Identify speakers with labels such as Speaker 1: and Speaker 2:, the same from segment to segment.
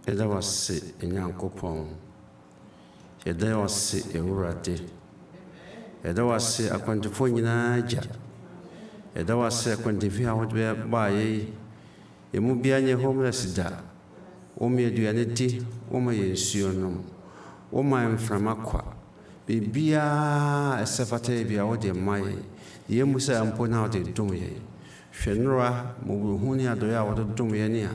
Speaker 1: Yɛda wase Nyankopɔn. Yɛda wase Awurade. Yɛda wase akwantufoɔ nyinaa agya. Yɛda wase akwantufi a wode baayɛ. Emu bia nyɛ homeless da. Woma aduane di, woma yɛ nsuo nom. Woma mframa kwa. Bibia ɛsɛ fata bia wode ma yɛ. Yɛmu sɛ mpo na wode dom yɛ. Hwɛ nnora mɔburuhu ne adɔyɛ a wode dom yɛ ne a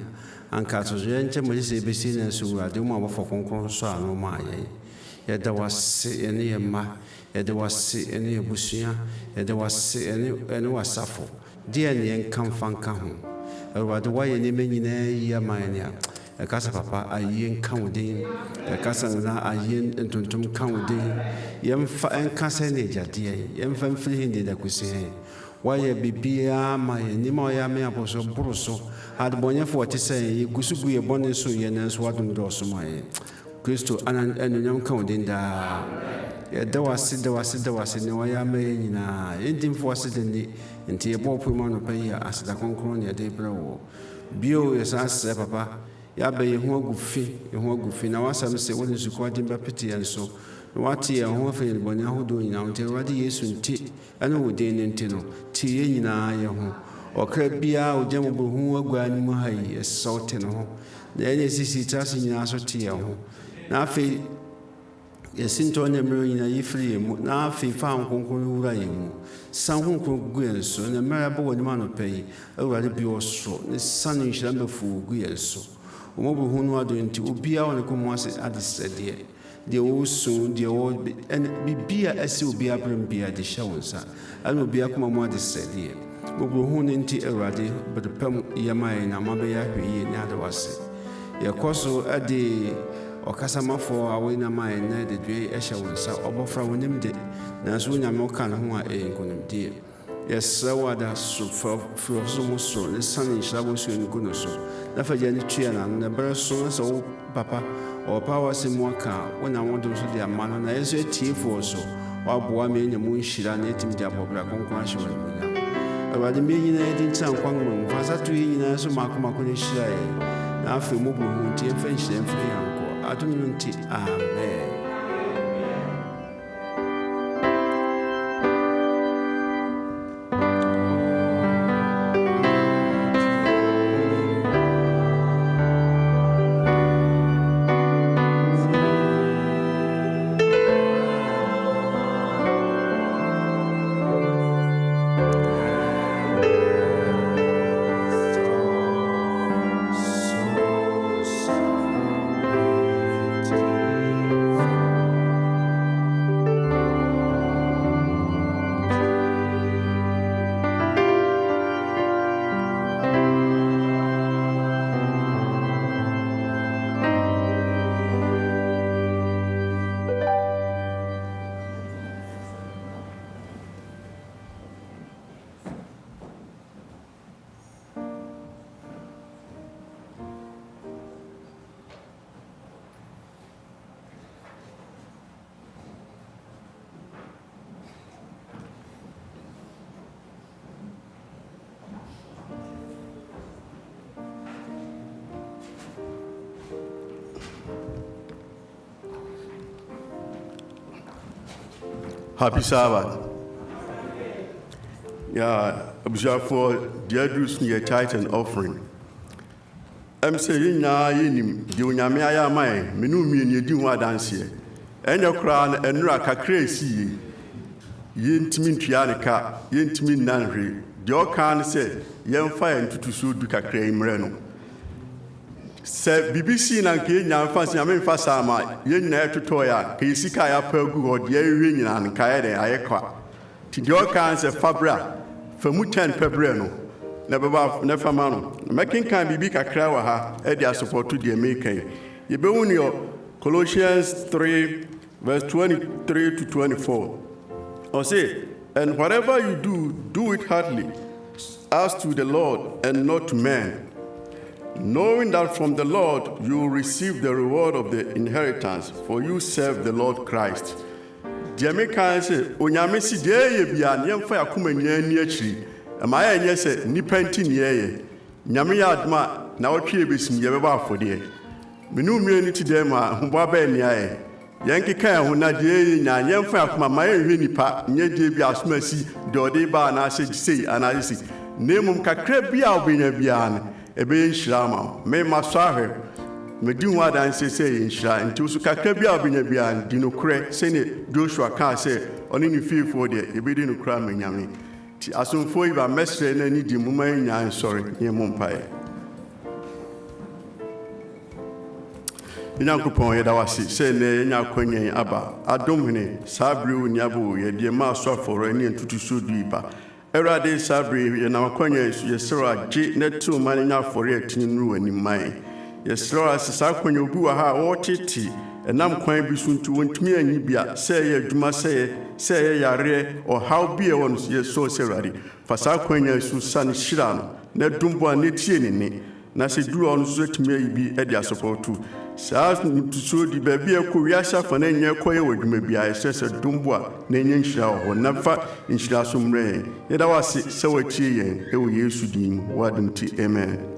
Speaker 1: anka sozoyɛ nkyɛ mo sɛ bɛsi na so Awurade mu abɔfo kronkron so a no ma yɛ. Yɛda wase ɛne yɛ mma. Yɛda wase ɛne yɛ busua. Yɛda wase ɛne wasafo. Deɛ ne yɛnka mfa nka ho. Awurade wayɛ nneɛma nyinaa yi ama yɛn a ɛkasa papa ayɛ nka wo din. Ɛkasa na ayɛ ntontom ka wo din. Yɛmfa ɛnka sɛ ne agyadeɛ. Yɛmfa mfiri hindi da kusi hɛ. Wayɛ bibia ma yɛ nima ɔyɛ ame aboso boro so. Adbɔnyɛfo wɔte sɛ yɛ gusu gu yɛ bɔne so yɛ nanso wadom dɔɔso ma yɛ. Kristo anuonyam ka wo din daa. Yɛda wase da wase ne wɔyɛ ama yɛ nyinaa. Yɛdimfo wase de ne nti yɛbɔ ɔpo mu anɔpa yi a aseda kronkron ne yɛde brɛ wɔ. Bio yɛsan srɛ papa yɛaba yɛ ho agu fi na wasam sɛ wode nsukɔ de bɛpete yɛn so. Wate yɛn ho afei ne bɔne ahodoɔ nyinaa nti Awurade Yesu nti ɛne wo din ne nti no tie yɛn nyinaa yɛ ho. Ɔkra biara ogya mu buruhu agu anim ha yi ɛsɛ wo te ne ho. Na ɛne sisi trase nyinaa so te yɛn ho. Na afei yɛsi ntɔ ne mmerɛ nyinaa yɛfiri yɛn mu. Na afei fa nkonkron wura yɛn mu. San ho nkron gu yɛn so. Na mmerɛ abɔ wɔ anim anɔpa yi Awurade bi wɔ soro ne san nhyira mbɛfu gu yɛn so. Wɔn buruhu no adɔ nti obiara wɔ ne kɔn mu ase ade sɛdeɛ. Deɛ wɔso deɛ wɔ bibia ɛsɛ obiara brɛ bia de hyɛ wo nsa. Ɛna obiara kɔn mu ade sɛdeɛ. Buruhu ne nti Awurade bɛdepam yɛma yɛn na mabɛyɛ ahwɛ yie ne ade wase. Yɛkɔ so ɛde ɔkasamafo a wɔn nam ayɛ na de dua ɛhyɛ wo nsa. Ɔbɔfra wo nim de nanso Nyame ɔka ne ho a ɛyɛ nkonimdie. Yɛsrɛ wo ada so firi so mu soro ne sane nhyira wɔ nsuo no gu no so. Na fa gya ne tua n'ano na bɛrɛ so sɛ wo papa ɔpa wase mu aka wo na wo do so de ama no na yɛso atiefoɔ so waboa me nya mu nhyira na etim de abɔbra kronkron ahyɛ wɔ mu nya. Awurade me nyinaa di ntan kwan mu fa sa to yi nyinaa so makomako ne hyira yɛ. Na afei mu buruhu nti ɛmfa nhyira mfiri yankɔ. Adom no nti amen.
Speaker 2: Happy Sabbath. Yeah, observe for the address near tithe and offering. I'm saying, now, you Yamaya, my menu mean you do what dance here. And your crown and rack crazy. Yintimin Trianica, Yintimin Nanry. Your can say, young fire to so do a crane reno. Say BBC and Kenya fancy I mean Fasama, yen near to Toya, Kisika Pergu or Yerin and Kaede Ayekwa. To your can say Fabra, Fermutan Pebreno, never mano. Making can be big a crower, Edia support to the American. Yebunio, Colossians 3, verse 23 to 24. Or say, and whatever you do, do it heartily, as to the Lord and not to men, knowing that from the Lord you will receive the reward of the inheritance, for you serve the Lord Christ. The Americans say, Onyamesi de bia nyemfa yakoma nyani achi. Ama ya nye se nipenti niye. Nyame ya adma na otwe ebesim ye beba afode. Menu mieni ti dem a humba ba niaye. Yanki kan ho na de nya nyemfa yakoma ma ye hwe nipa nye de bia asomasi de ode ba na se sei analysis. Nemum kakra bia obenya bia ne ebe nhyirama me masahwe me di wa dan se nhyira nti usu kakra bia obenya bia di no kure se ne Joshua kan se oni ni fifo de ebe di no kura menyame ti asomfo iba mesre na ni di muma nya nsori ye mompae Nyankopɔn yɛda wase sɛ ne nya kwanyen aba adom hene sabrew nyabo ye de ma so aforo ani ntutu so duiba Erade sabrew ye na kwanyen ye sero age ne tu ma nya aforo atini nuru ani man ye sero asesa kwanyen obi wa ha wotiti enam kwan bi so ntu wontumi anyi bia sɛ ye adwuma sɛ ye yare o how bi e won ye so serade fa sa kwanyen su san hyira no na dumbo a ne tie ne na se duru on so tumi ayi bi e de asopotu Saas ntuso di baby akowia fa na nya koye wadwuma bia esese dumbo a na nya nhira ho na fa nhira so mre yeda wase se wachie yen e wo Yesu din wadum ti amen.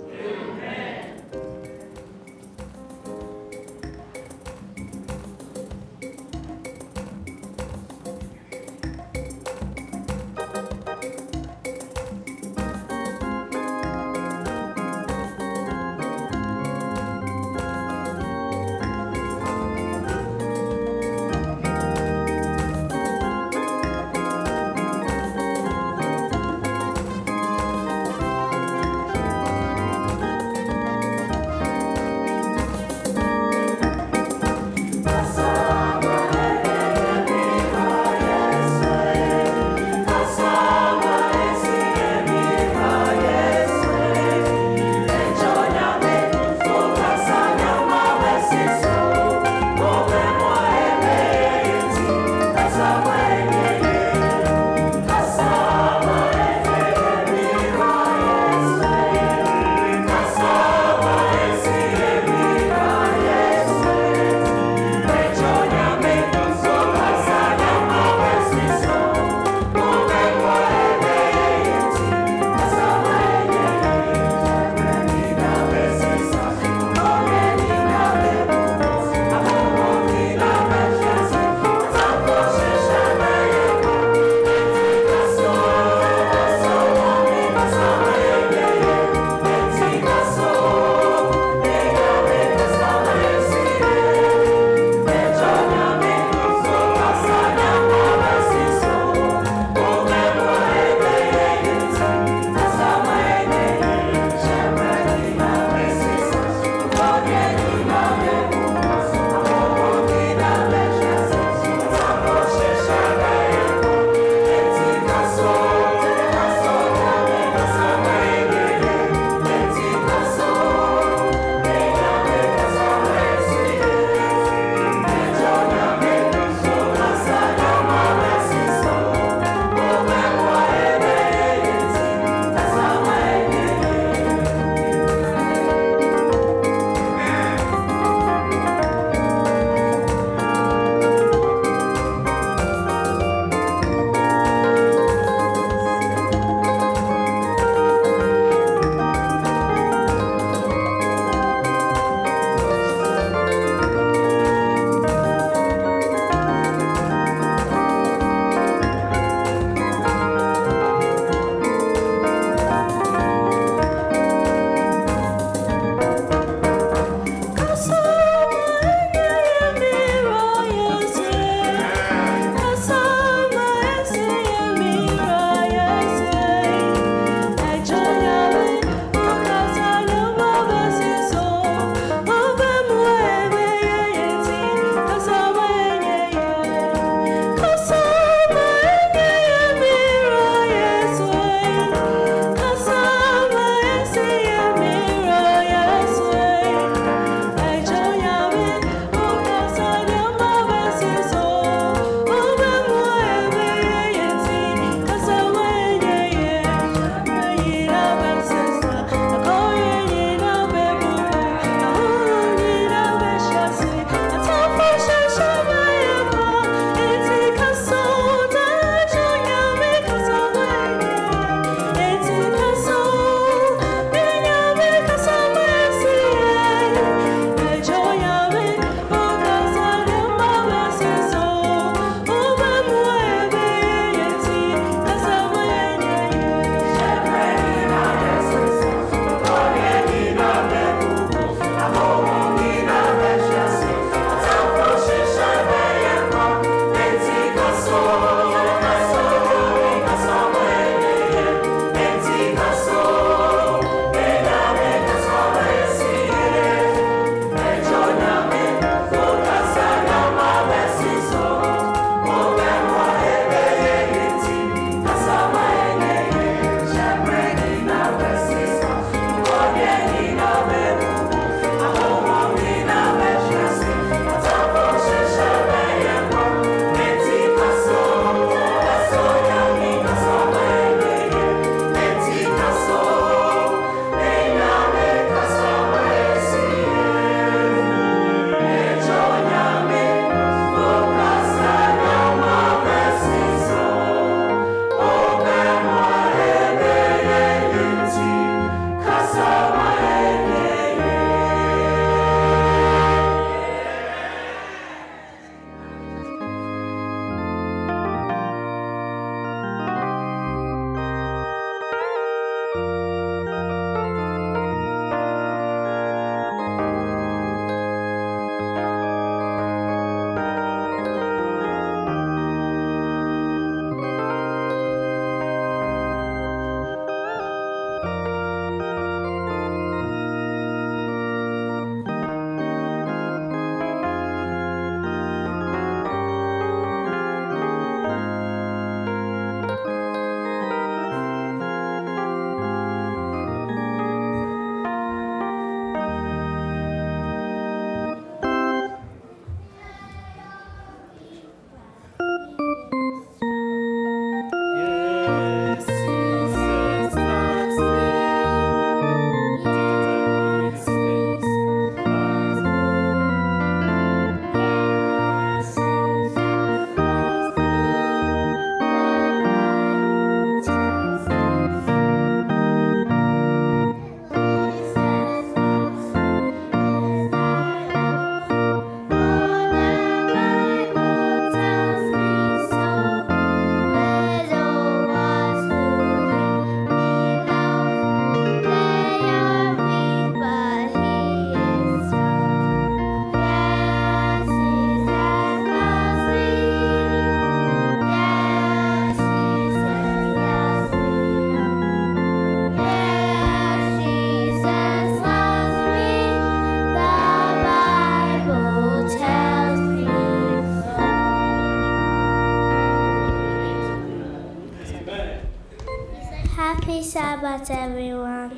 Speaker 3: Happy Sabbath, everyone.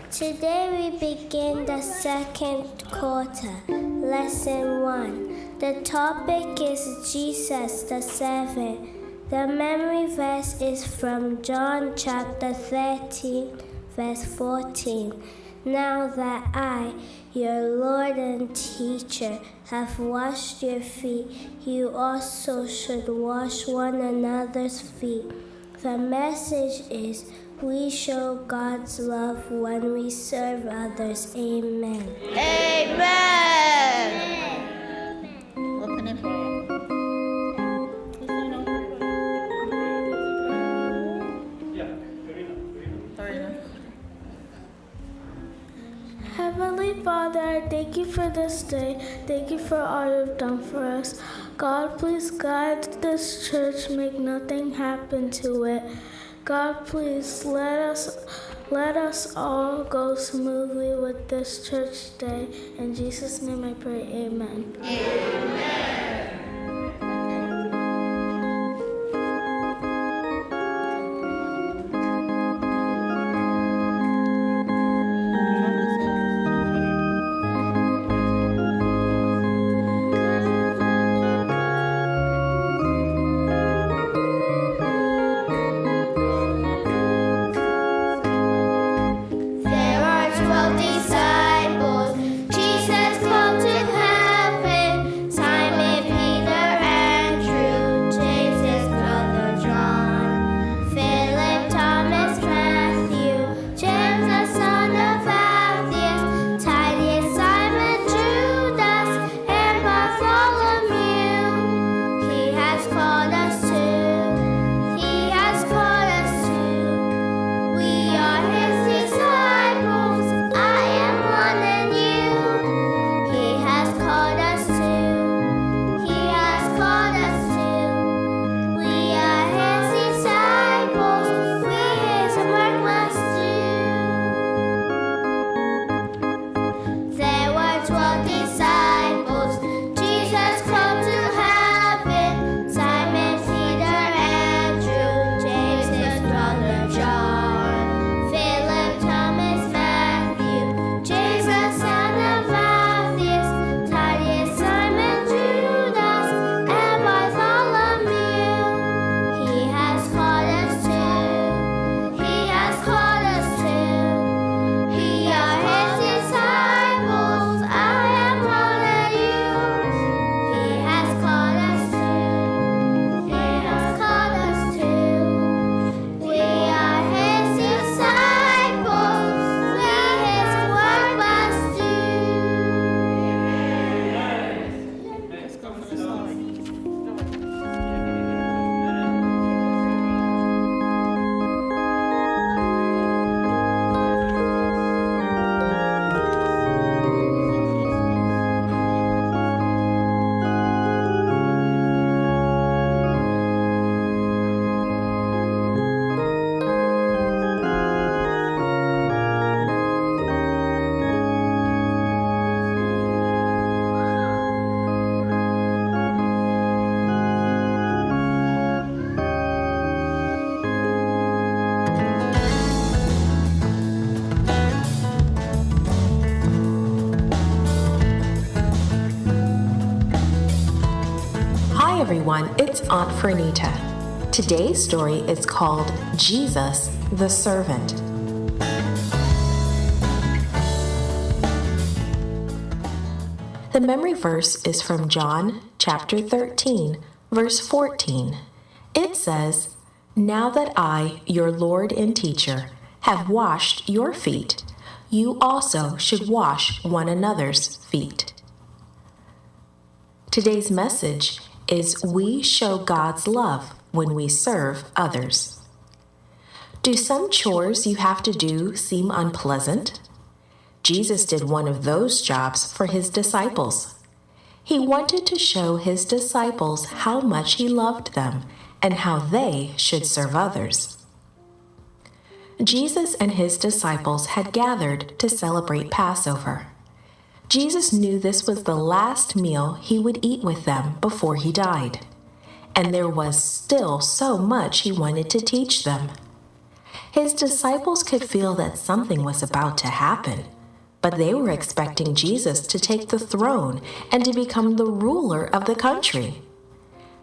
Speaker 3: Today we begin the second quarter, lesson 1. The topic is Jesus the servant. The memory verse is from John chapter 13, verse 14. Now that I, your Lord and teacher, have washed your feet, you also should wash one another's feet. The message is, we show God's love when we serve others. Amen.
Speaker 4: Amen. Open in prayer.
Speaker 3: Heavenly Father, I thank you for this day. Thank you for all you've done for us. God, please guide this church. Make nothing happen to it. God, please let us all go smoothly with this church day. In Jesus' name I pray, amen.
Speaker 5: everyone, it's Aunt Fernita. Today's story is called Jesus the Servant. The memory verse is from John chapter 13, verse 14. It says, "Now that I, your Lord and teacher, have washed your feet, you also should wash one another's feet." Today's message is we show God's love when we serve others. Do some chores you have to do seem unpleasant? Jesus did one of those jobs for his disciples. He wanted to show his disciples how much he loved them and how they should serve others. Jesus and his disciples had gathered to celebrate Passover. Jesus knew this was the last meal he would eat with them before he died, and there was still so much he wanted to teach them. His disciples could feel that something was about to happen, but they were expecting Jesus to take the throne and to become the ruler of the country.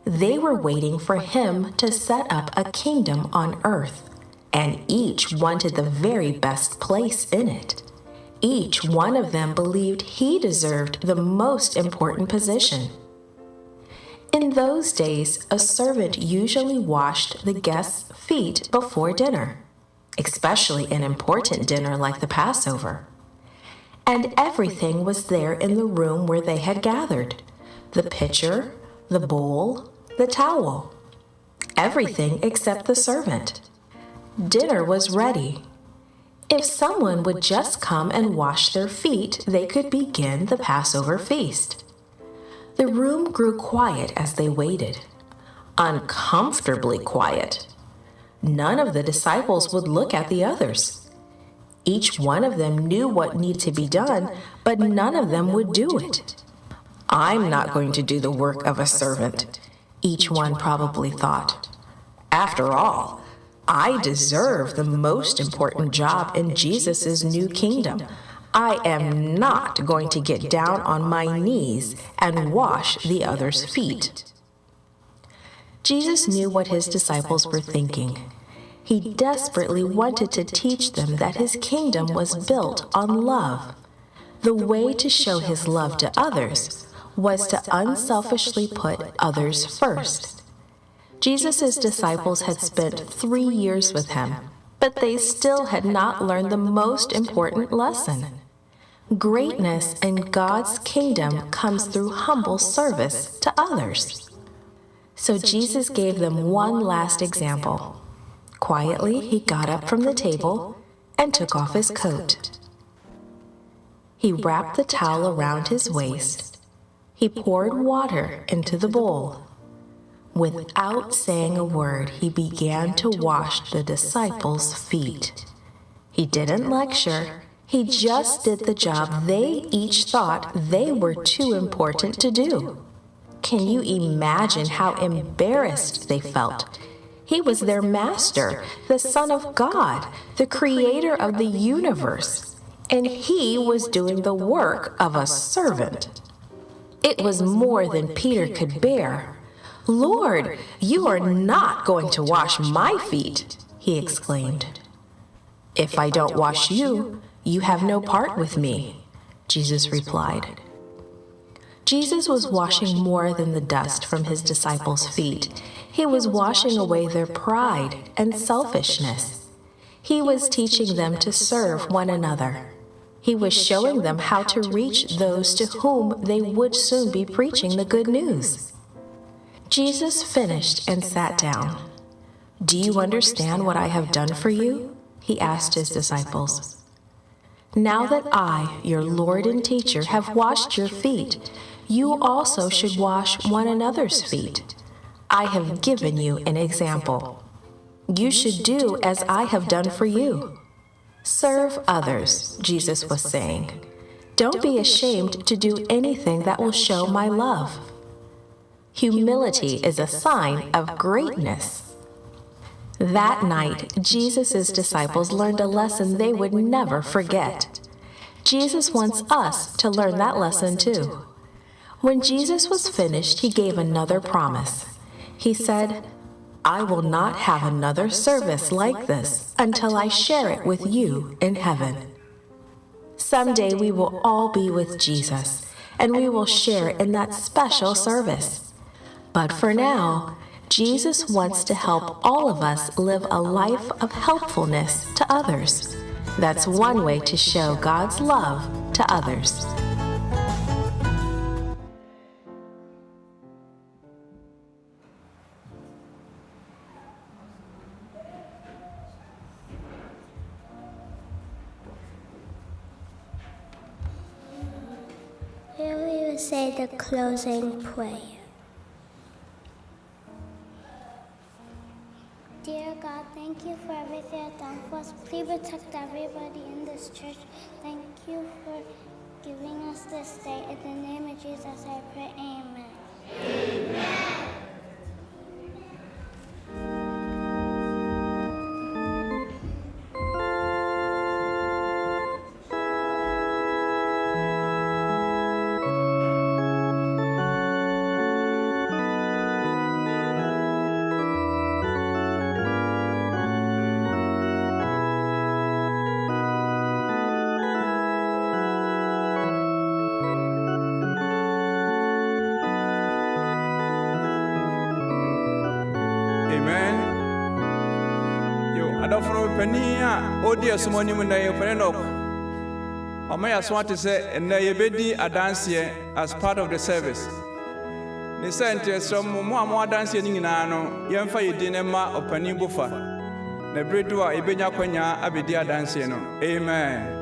Speaker 5: They were waiting for him to set up a kingdom on earth, and each wanted the very best place in it. Each one of them believed he deserved the most important position. In those days, a servant usually washed the guests' feet before dinner, especially an important dinner like the Passover. And everything was there in the room where they had gathered: the pitcher, the bowl, the towel. Everything except the servant. Dinner was ready. If someone would just come and wash their feet, they could begin the Passover feast. The room grew quiet as they waited, uncomfortably quiet. None of the disciples would look at the others. Each one of them knew what needed to be done, but none of them would do it. "I'm not going to do the work of a servant," each one probably thought. "After all, I deserve the most important job in Jesus' new kingdom. I am not going to get down on my knees and wash the others' feet." Jesus knew what his disciples were thinking. He desperately wanted to teach them that his kingdom was built on love. The way to show his love to others was to unselfishly put others first. Jesus' disciples had spent 3 years with him, but they still had not learned the most important lesson. Greatness in God's kingdom comes through humble service to others. So Jesus gave them one last example. Quietly, he got up from the table and took off his coat. He wrapped the towel around his waist. He poured water into the bowl. Without saying a word, he began to wash the disciples' feet. He didn't lecture. He just did the job they each thought they were too important to do. Can you imagine how embarrassed they felt? He was their master, the Son of God, the creator of the universe, and he was doing the work of a servant. It was more than Peter could bear. "Lord, you are not going to wash my feet," he exclaimed. "If I don't wash you, you have no part with me," Jesus replied. Jesus was washing more than the dust from his disciples' feet. He was washing away their pride and selfishness. He was teaching them to serve one another. He was showing them how to reach those to whom they would soon be preaching the good news. Jesus finished and sat down. "Do you understand what I have done for you?" he asked his disciples. "Now that I, your Lord and teacher, have washed your feet, you also should wash one another's feet. I have given you an example. You should do as I have done for you. Serve others," Jesus was saying. "Don't be ashamed to do anything that will show my love. Humility is a sign of greatness." That night, Jesus' disciples learned a lesson they would never forget. Jesus wants us to learn that lesson too. When Jesus was finished, he gave another promise. He said, "I will not have another service like this until I share it with you in heaven." Someday we will all be with Jesus, and we will share in that special service. But for now, Jesus wants to help all of us live a life of helpfulness to others. That's one way to show God's love to others.
Speaker 3: Here we will say the closing prayer. Dear God, thank you for everything you've done for us. Please protect everybody in this church. Thank you for giving us this day. In the name of Jesus, I pray, amen. Amen.
Speaker 6: Amen. Yo, adofo pani a odi asomani mu na ye pene no. Omaya so ate say na ye bedi adanse as part of the service. Ne sente so mo adanse ni nyina no yemfa yedi ne ma opani bofa. Na bredu a ebenya kwanya abedi adanse no. Amen.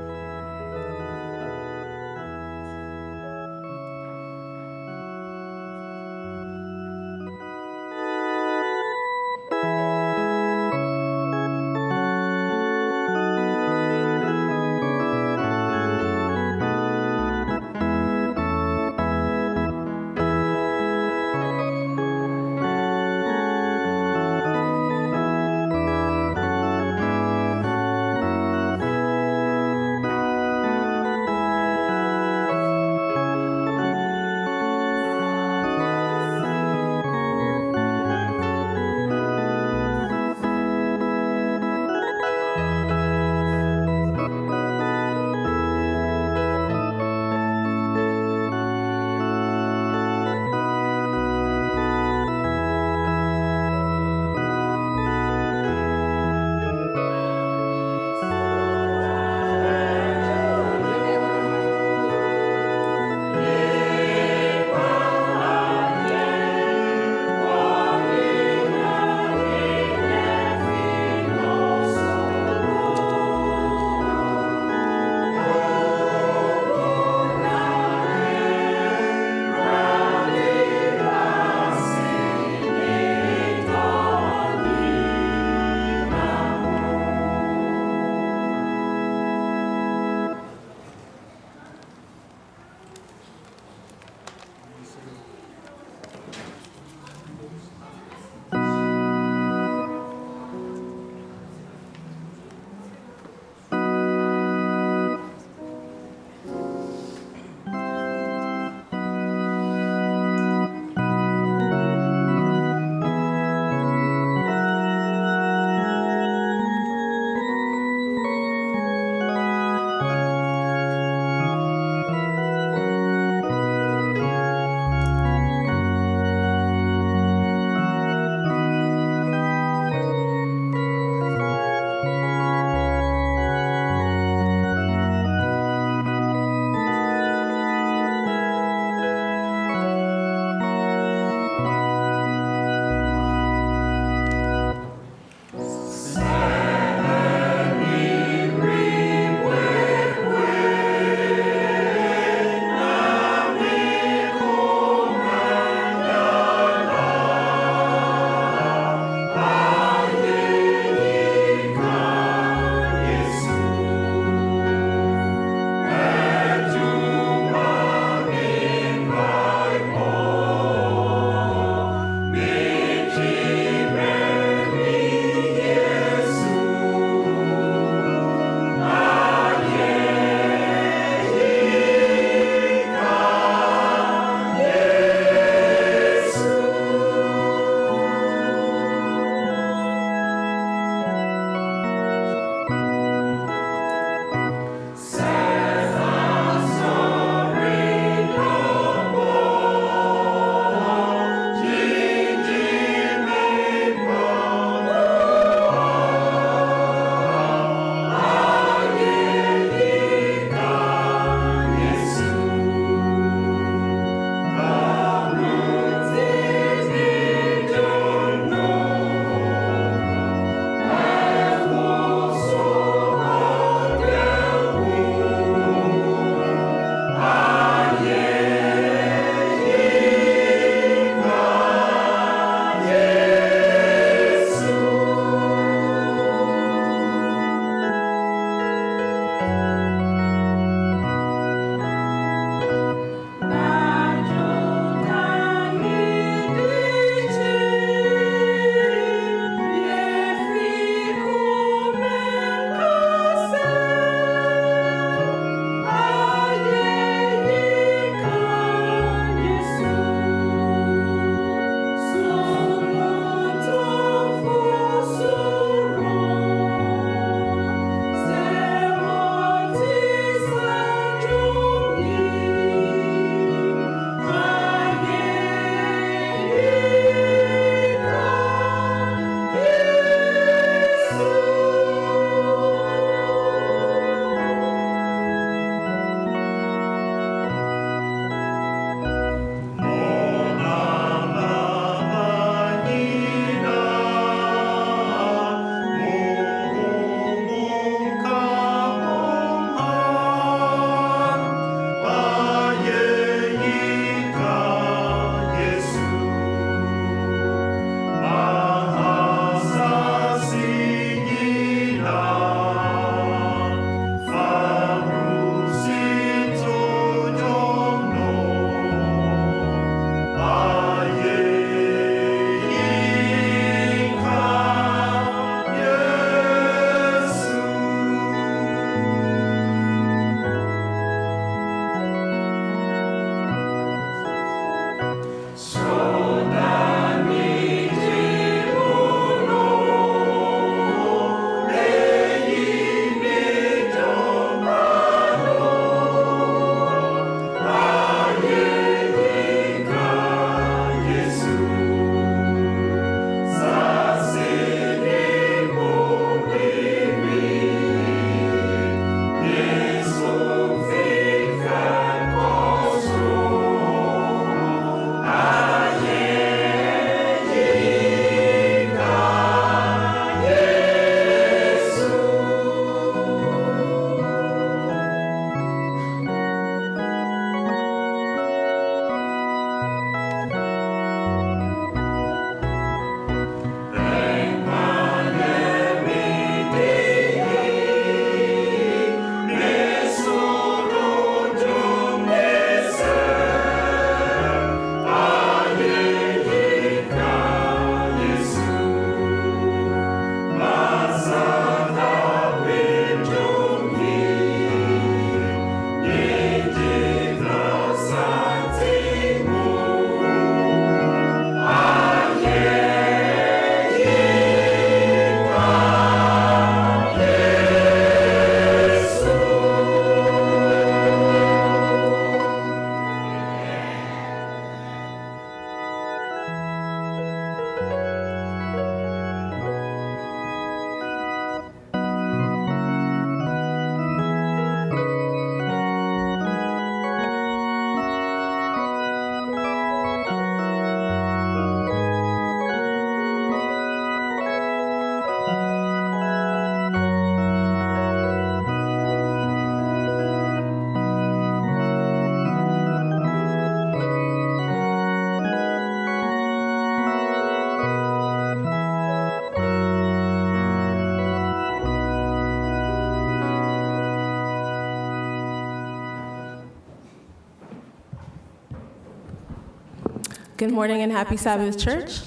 Speaker 7: Good morning and happy Sabbath, church.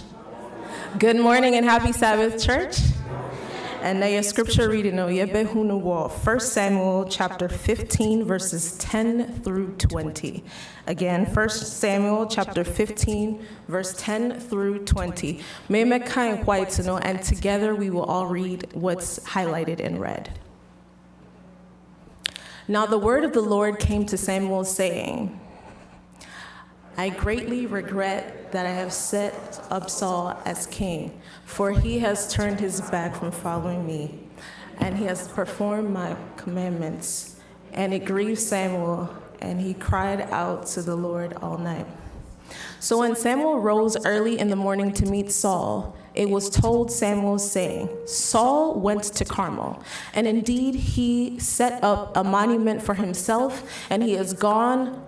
Speaker 7: Good morning and happy Sabbath, church. And now your scripture reading, 1 Samuel chapter 15, verses 10 through 20. Again, 1 Samuel chapter 15, verse 10 through 20. May me kind white to know, and together we will all read what's highlighted in red. Now the word of the Lord came to Samuel, saying, I greatly regret that I have set up Saul as king, for he has turned his back from following me, and he has performed my commandments. And it grieved Samuel, and he cried out to the Lord all night. So when Samuel rose early in the morning to meet Saul, it was told Samuel, saying, Saul went to Carmel, and indeed he set up a monument for himself, and he has gone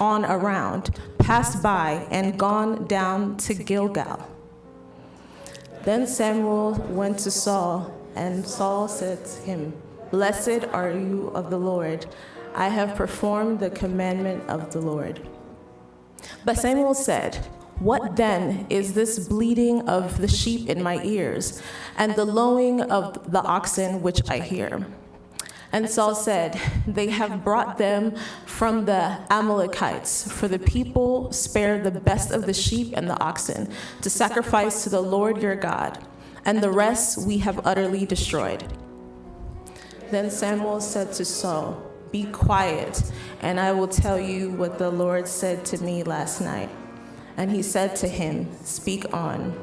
Speaker 7: on around, passed by, and gone down to Gilgal. Then Samuel went to Saul, and Saul said to him, Blessed are you of the Lord. I have performed the commandment of the Lord. But Samuel said, What then is this bleating of the sheep in my ears, and the lowing of the oxen which I hear? And Saul said, They have brought them from the Amalekites, for the people spared the best of the sheep and the oxen to sacrifice to the Lord your God, and the rest we have utterly destroyed. Then Samuel said to Saul, Be quiet, and I will tell you what the Lord said to me last night. And he said to him, Speak on.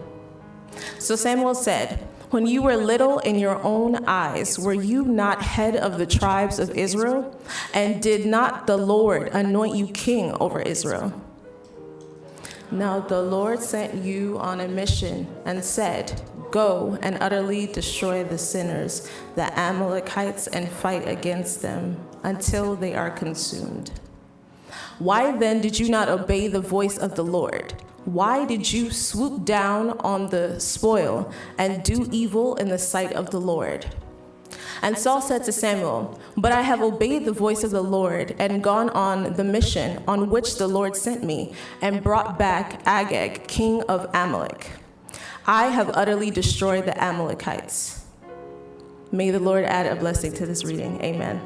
Speaker 7: So Samuel said, When you were little in your own eyes, were you not head of the tribes of Israel? And did not the Lord anoint you king over Israel? Now the Lord sent you on a mission and said, Go and utterly destroy the sinners, the Amalekites, and fight against them until they are consumed. Why then did you not obey the voice of the Lord? Why did you swoop down on the spoil and do evil in the sight of the Lord? And Saul said to Samuel, But I have obeyed the voice of the Lord and gone on the mission on which the Lord sent me and brought back Agag, king of Amalek. I have utterly destroyed the Amalekites. May the Lord add a blessing to this reading. Amen.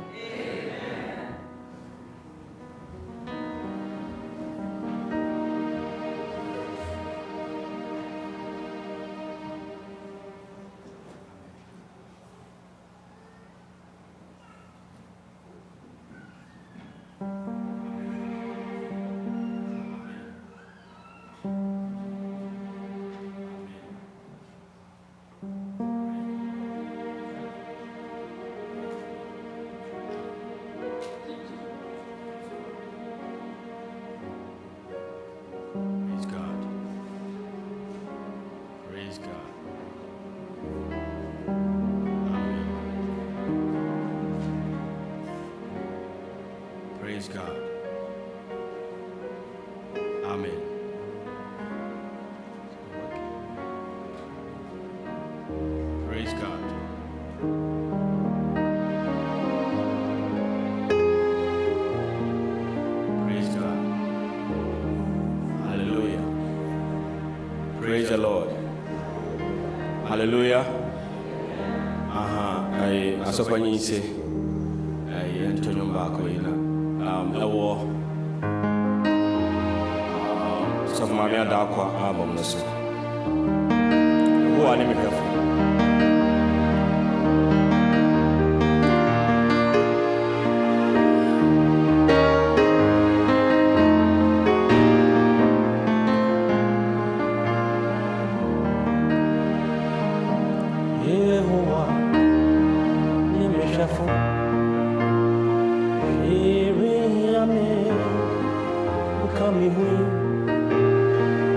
Speaker 1: Praise God. Amen. Praise God. Praise God. Hallelujah. Praise the Lord. Hallelujah. I asopani se Antonio Bakoina. Ewo so for me ada kwa album no so wo ani me hwefo Yehowa ni me hwefo Come here,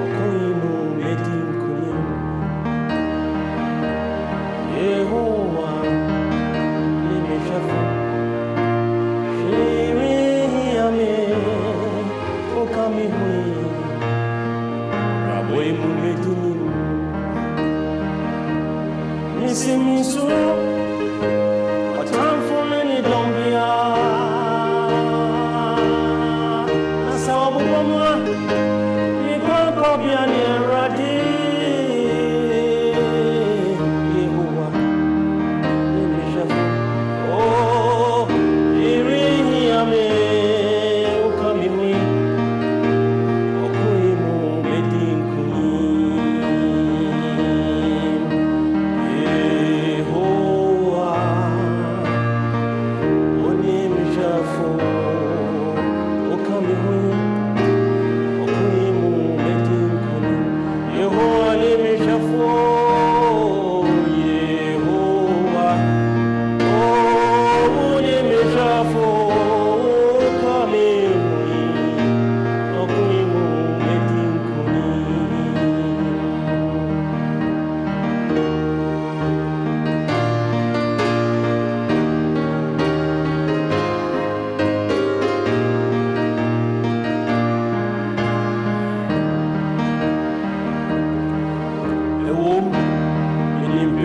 Speaker 1: Okoimu Edim Kulim, Yehovah, Nimeshafu, Shiri Ame, Okami Hui, Raboimu Edim, Nisimisu, a time for many don't be.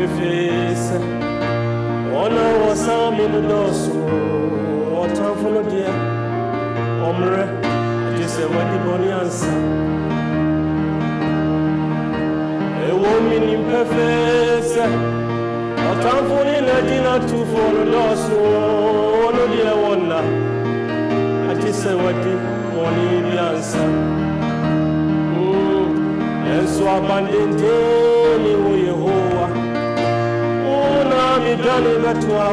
Speaker 8: face. Ona wasami no dosu. Otamfuno dia. Omre. Jise wadi boni ansa. A woman in perfect. Otamfuni na dina tu for dosu. Ono dia wona. Jise wadi boni ansa. So abandoned ni Yehowa ona mi dane batwa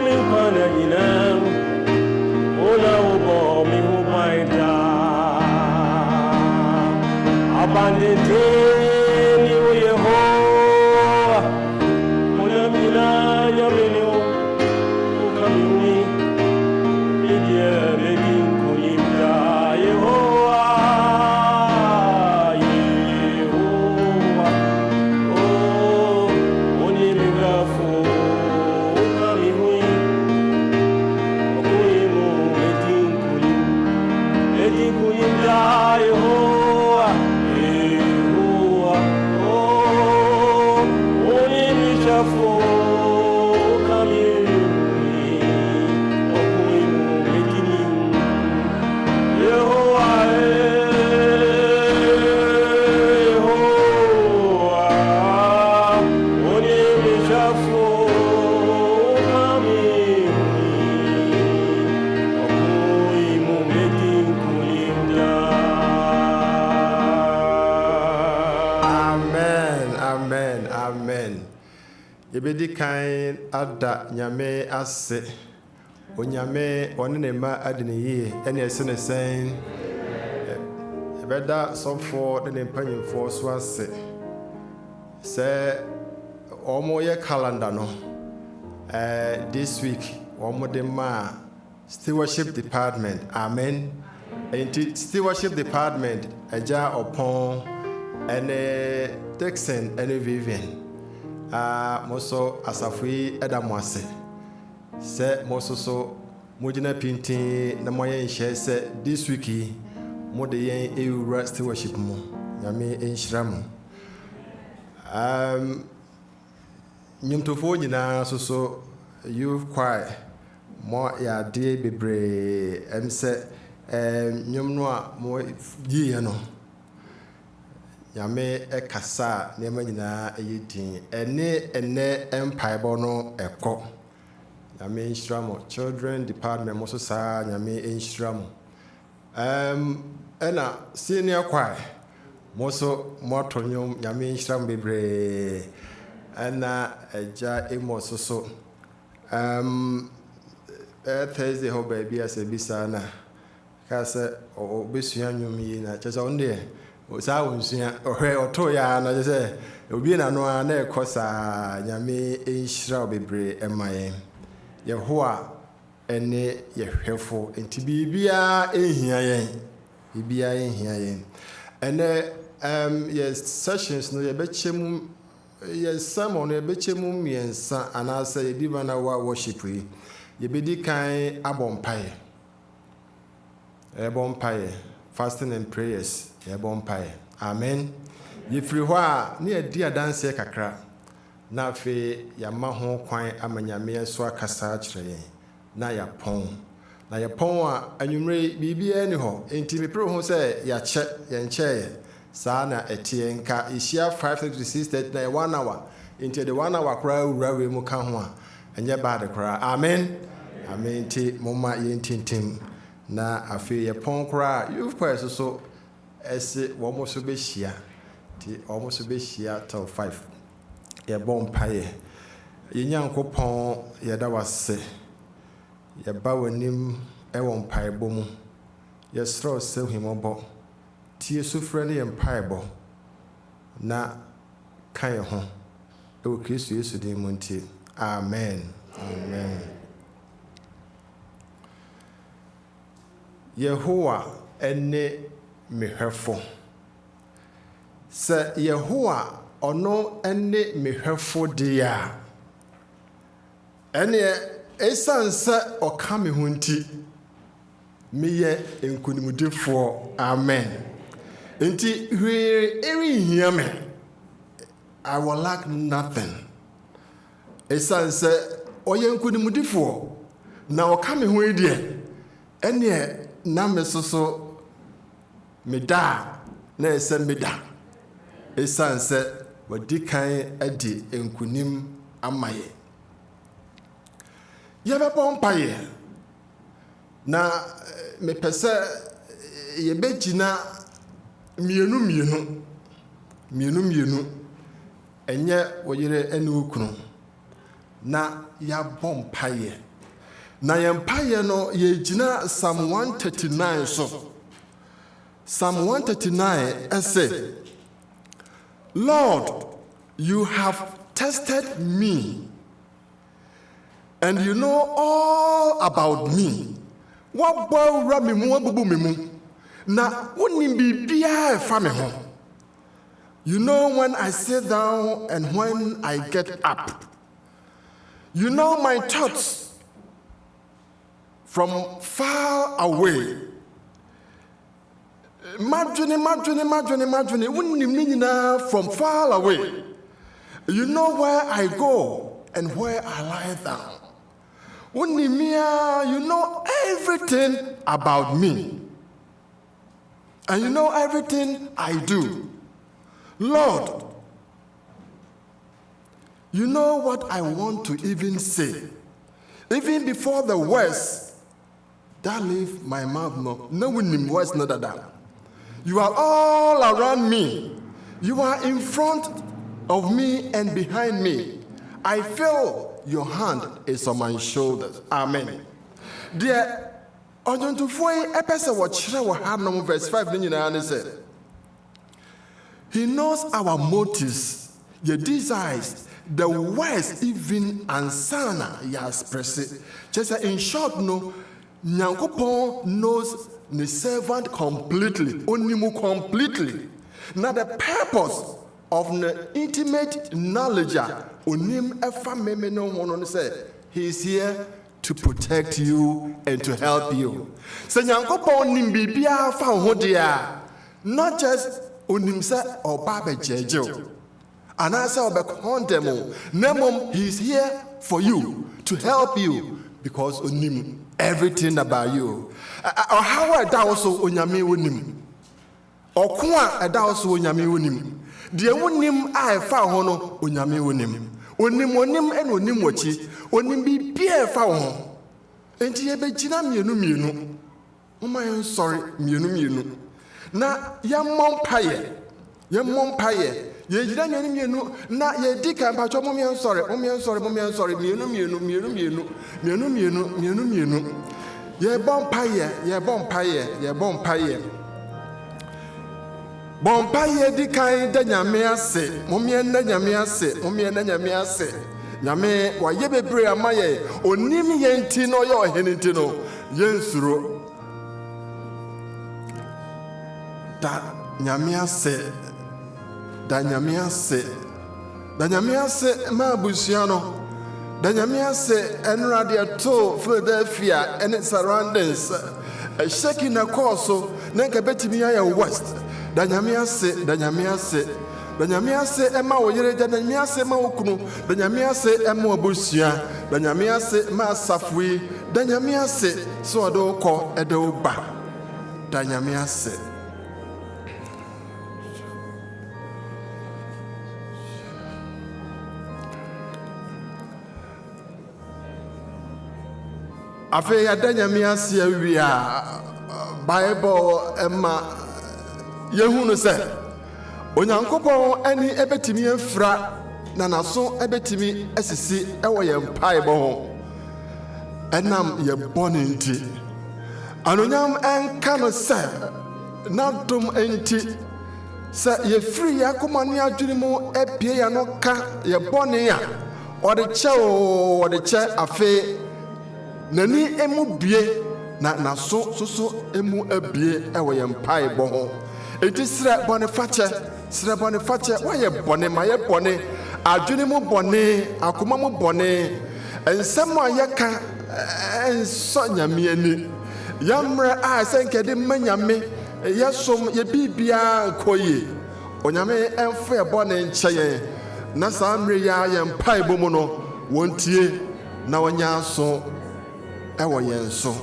Speaker 8: mi pana nyinam ona ubo mi hubaida abandoned ni Yehowa ona mi na yamino ukamini idie begin kuimda Yehowa
Speaker 9: Yebedi kan ada nyame ase onyame one ne ma adine yie ene ese ne sen ebeda sofo ne mpanyimfo so ase se omo ye calendar no this week omo de ma stewardship department amen enti stewardship department eja opon ene Texan ene Vivian moso asafui edamwase se moso so mojina pintin na moye nhye se this week mo de yen ewura stewardship mo nyame enhyira mo nyumtofo nyina so youth choir mo ya de bebre emse nyum no a mo yiye no Yame ekasa nema nyina eyitin ene empire no eko Yame instramo children department mo so sa Yame instramo ena senior choir mo so motonyom Yame instram bebre ena eja emo so Thursday ho baby asebisa na kase obesua nyom yi na chesa onde Osa unsia ohwe oto ya na je obi na no na ekosa nyame enhyira bebre emaye Yehowa ene yehwefo enti bibia ehia yen ene yes sessions no yebechemu yes sermon no yebechemu miensa anasa yediba na worship yi yebedi kan abompaye fasting and prayers Bompaye. Amen. Yefiri ho a ne adi adanse kakra na afi yama ho kwan amanyame so akasa kire na yapon a anwumre bibia ni ho enti mepre ho se yenche saa na etie nka ihia 5:36 na 1 hour enti the 1 hour kra wura we mu ka ho a enye bad kra amen amen ti moma yentintim na afi yapon kra youth choir so ese womo so be hia ti omo so be hia till 5 ye bompaye ye nyankopon ye da wase ye ba wanim e won pae bomu ye sro se himobo ti sufre ne ye pae bo na kan ho e wo Kristo Yesu din monti amen amen Yehowa ene mehwefo se Yehowa ono ene mehwefo dia ene esanse okame hunti meye enkunimudefo amen enti hwe eri hia me I will lack nothing ɛsiane sɛ ɔyɛ nkonimdifoɔ na ɔka me ho yi deɛ ɛneɛ na me soso meda a na ɛsɛ meda ɛsiane sɛ wɔdi kan adi nkonim ama yɛ. Yɛbɛbɔ mpaeɛ na mepɛ sɛ yɛbɛgyina mmienu ɛnyɛ wɔyere ɛne wo kunu na yɛabɔ mpaeɛ. Na yɛn mpaeɛ no yɛgyina Psalm 139 so. Psalm 139 ɛsɛ, Lord, you have tested me and you know all about me. What boy rami mu abubu me mu na wonim bibia efa me ho. You know when I sit down and when I get up. You know my thoughts from far away. Madwene wonim ni nyina from far away. You know where I go and where I lie down. Unimia, you know everything about me. And you know everything I do. Lord, you know what I want to even say. Even before the words that leave my mouth, no winning words, not that. You are all around me. You are in front of me and behind me. I feel your hand is on my shoulders. Amen. Dear, on to find episode what verse 5 said. He knows our motives, your desires, the words even ansana ya express. Just in short, no, Nyankopon knows the servant completely, onimu completely. Now the purpose of the intimate knowledge, onim efa meme no hono say, he is here to protect you and to help you. So Nyankopon nim bibia fa ho dia, not just onim say oba be jeje. And I say oba condemn, nemom he is here for you, to help you, because onim everything about you. Or how I also onyame wonim. Or kwa ada also onyame wonim. Die wonim a fa ho no onyame wonim. Onim en onim wachi. Onim bibia fa ho. Enti ye begina mienu. Mama yen sorry mienu. Na yemmom paye. Ye gina mienu na ye di kan pa cho mom yen sorry mienu. Ye bon paye. Bon paye di kan da nyame ase. Momien na nyame ase. Nyame wa ye bebre amaye. Onim ye nti no ye ohene nti no. Ye nsuro. Da nyame ase ma busia no. Da nyame ase enrade to Philadelphia and its surroundings. A shaking na course so na nka betimi ya west. Da nyame ase ema wo yere da nyame ase ma okunu. Da nyame ase ema obusia. Da nyame ase ma asafui. Da nyame ase so odo ko edo ba. Da nyame ase. Afe ya danyame ase awi a Bible ema yehunu se Onyankopon ani ebetimi afra na naso ebetimi asisi ewo ye Bible ho enam ye bone nti anonyam enka no se na dom enti se ye free ya komane adwene mu epie ya no ka ye bone ya ode che afe nani emu bie na so emu abie ewo ye Bible ho enti sre bone fache wa ye bone ma ye bone adwene mu bone akoma mu bone ensem a ye ka enso nyame ani yamre a senkede manyame yesom ye bibia koye onyame emfa ye bone nkyeye na samre ya ye Bible mu no wɔntie na wɔnyɛ aso ɛwɔ yɛn so.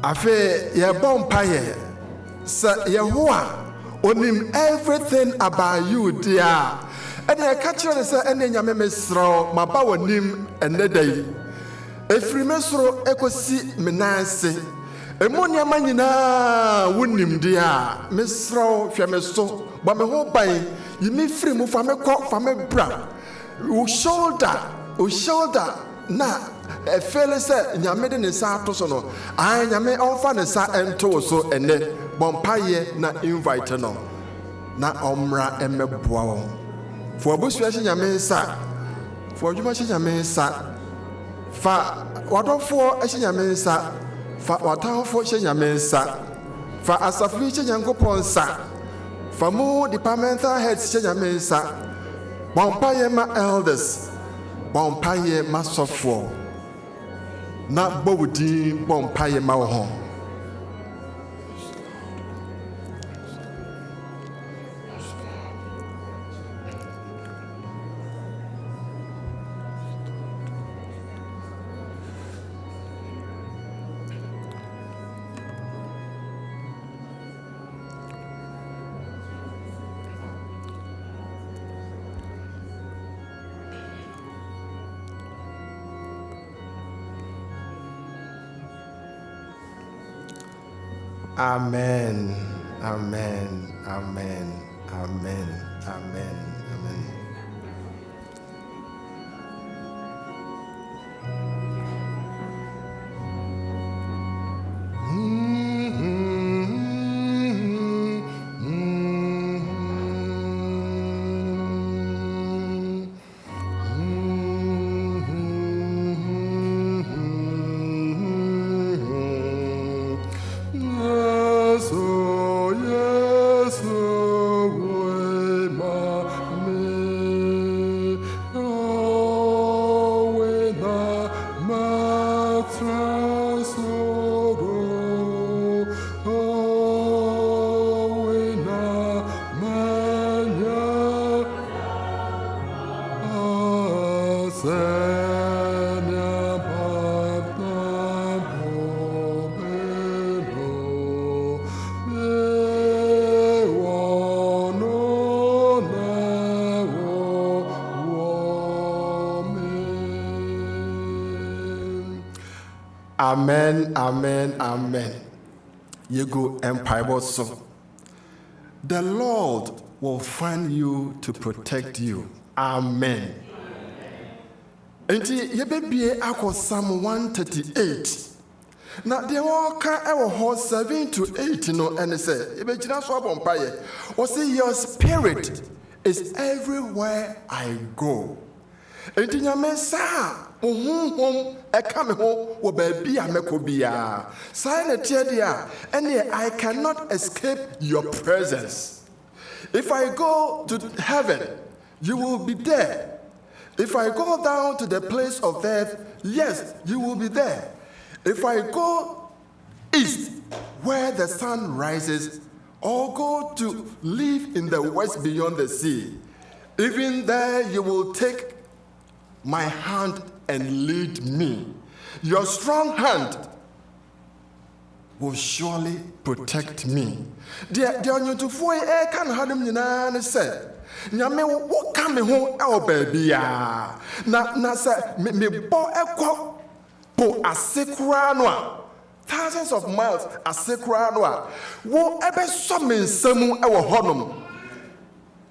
Speaker 9: Afei yɛbɔ mpaeɛ sɛ Yehowa onim everything about you dear. And I catch you and say, and then Yame Mesro, my power nim and the day. If Remesro echo see menase, a monia manina wouldn't dear, Mesro, Fiameso, but my whole by you may free move from a cock from a bra. O shoulder, na. A fellow said, Yameden is Satosono. I Yame often a sa and toso and then Bompaye na invite no. Na omra emme boao. For Bushwashing Yamensa, for Jumashing Yamensa, fa water for Ashiyamensa, fa water for Shayamensa, fa Asaficha Yanko Ponsa, for more departmental heads Shayamensa, Bompaye ma elders, Bompaye ma software. Na bowdi bompaye ma wo ho. Amen, amen, amen, amen, amen, amen. Amen, amen, amen. You go empire so. The Lord will find you to protect you. Amen. And you be akọ Psalm 138. Now they walk our horse 7 to 8 and they say, you be just swap on fire. Or say your spirit is everywhere I go. And in your mesa. I come home with baby Amekobia. Sign a tear, and I cannot escape your presence. If I go to heaven, you will be there. If I go down to the place of death, yes, you will be there. If I go east, where the sun rises, or go to live in the west beyond the sea, even there you will take my hand and lead me. Your strong hand will surely protect me. Dear you to foy can have him in say. Nyame wo ka me ho e baby ya. Na say me bo ekwo po asekura no a thousands of miles asekura no a wo ebe so me nsam e wo honom.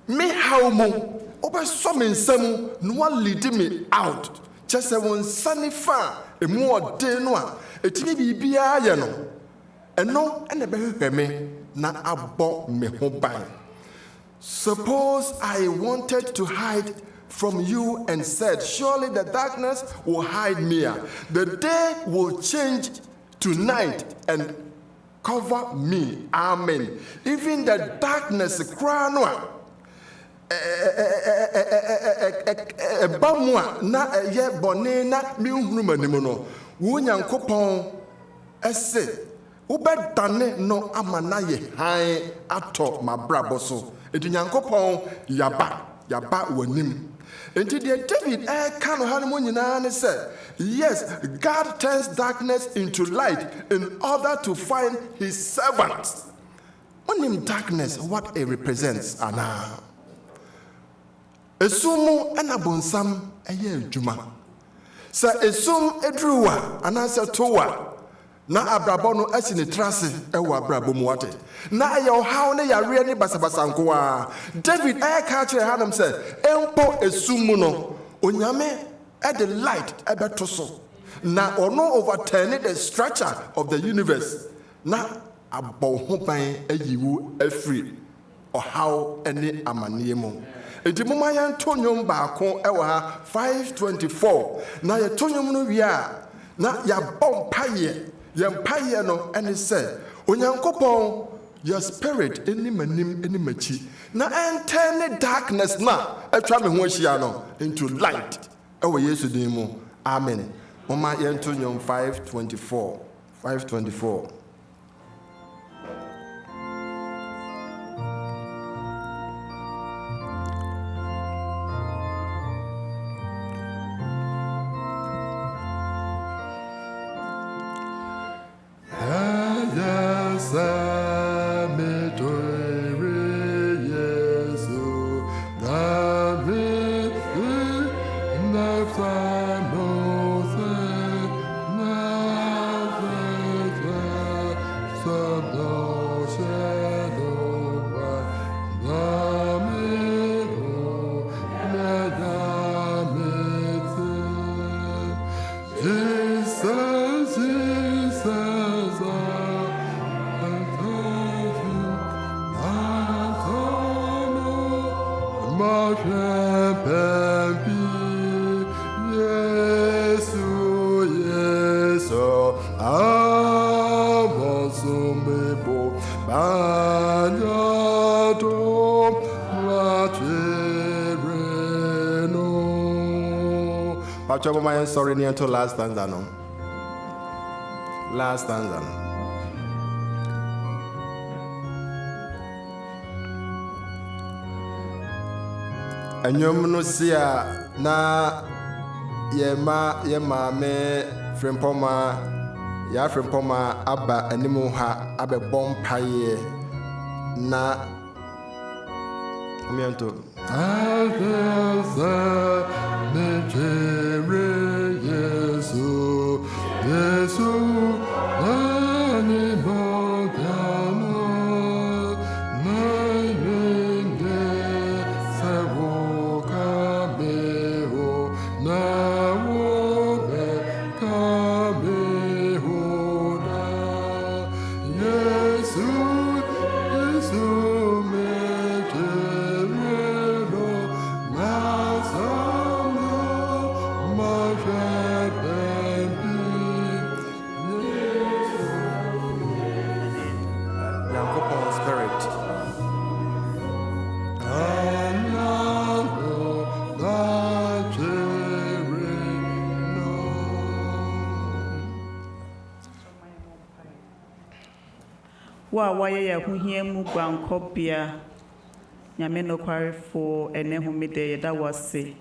Speaker 9: Me how mo obe so me nsam no lead me out. Just a one sunny far, a more day no, a TV be a no, and no, and a baby me, not about me home. Suppose I wanted to hide from you and said, surely the darkness will hide me. The day will change to night and cover me. Amen. Even the darkness cry no. eba mu a na ɛyɛ bɔne na menhunu m'anim no wo Nyankopɔn ɛse wobɛdane no ama na yɛ han atɔ m'abrabɔ so enti Nyankopɔn yaba w'anim enti deɛ David ɛka no ha no mu nyinaa ne sɛ yes, God turns darkness into light in order to find his servants. Onim darkness, what it represents, ana. Esumu enabonsam eye adwuma. Sa esum edruwa anasa towa na abrabɔ no asi ne trase ɛwɔ abrabɔ mu ate. Na ɛyɛ ɔhaw ne yare ne basabasa nkoa. David ɛka kyerɛ hanam sɛ empo esumu no onyame at the light ebeto so na ono overturn the structure of the universe na abɔ ho ban ayiwu afiri ɔhaw ɛne amane mu enti moma yɛn to nnwom baako ɛwɔ ha 524 na yɛ to nnwom no wie a na yɛabɔ mpaeɛ no ɛne sɛ onyankopɔn your spirit any manim any machi na enter ne darkness na atwa me ho ahyia no into light ewo Yesu din mu amen mama yento nyom 524 sorry near to last stanza no. Last stanza. Enyom no sia na yema me frempoma ya frempoma aba animu ha abe bompaye na miento
Speaker 10: wa waye hu hiemu gwankobia nyame no kwarefo ene humide yeda wase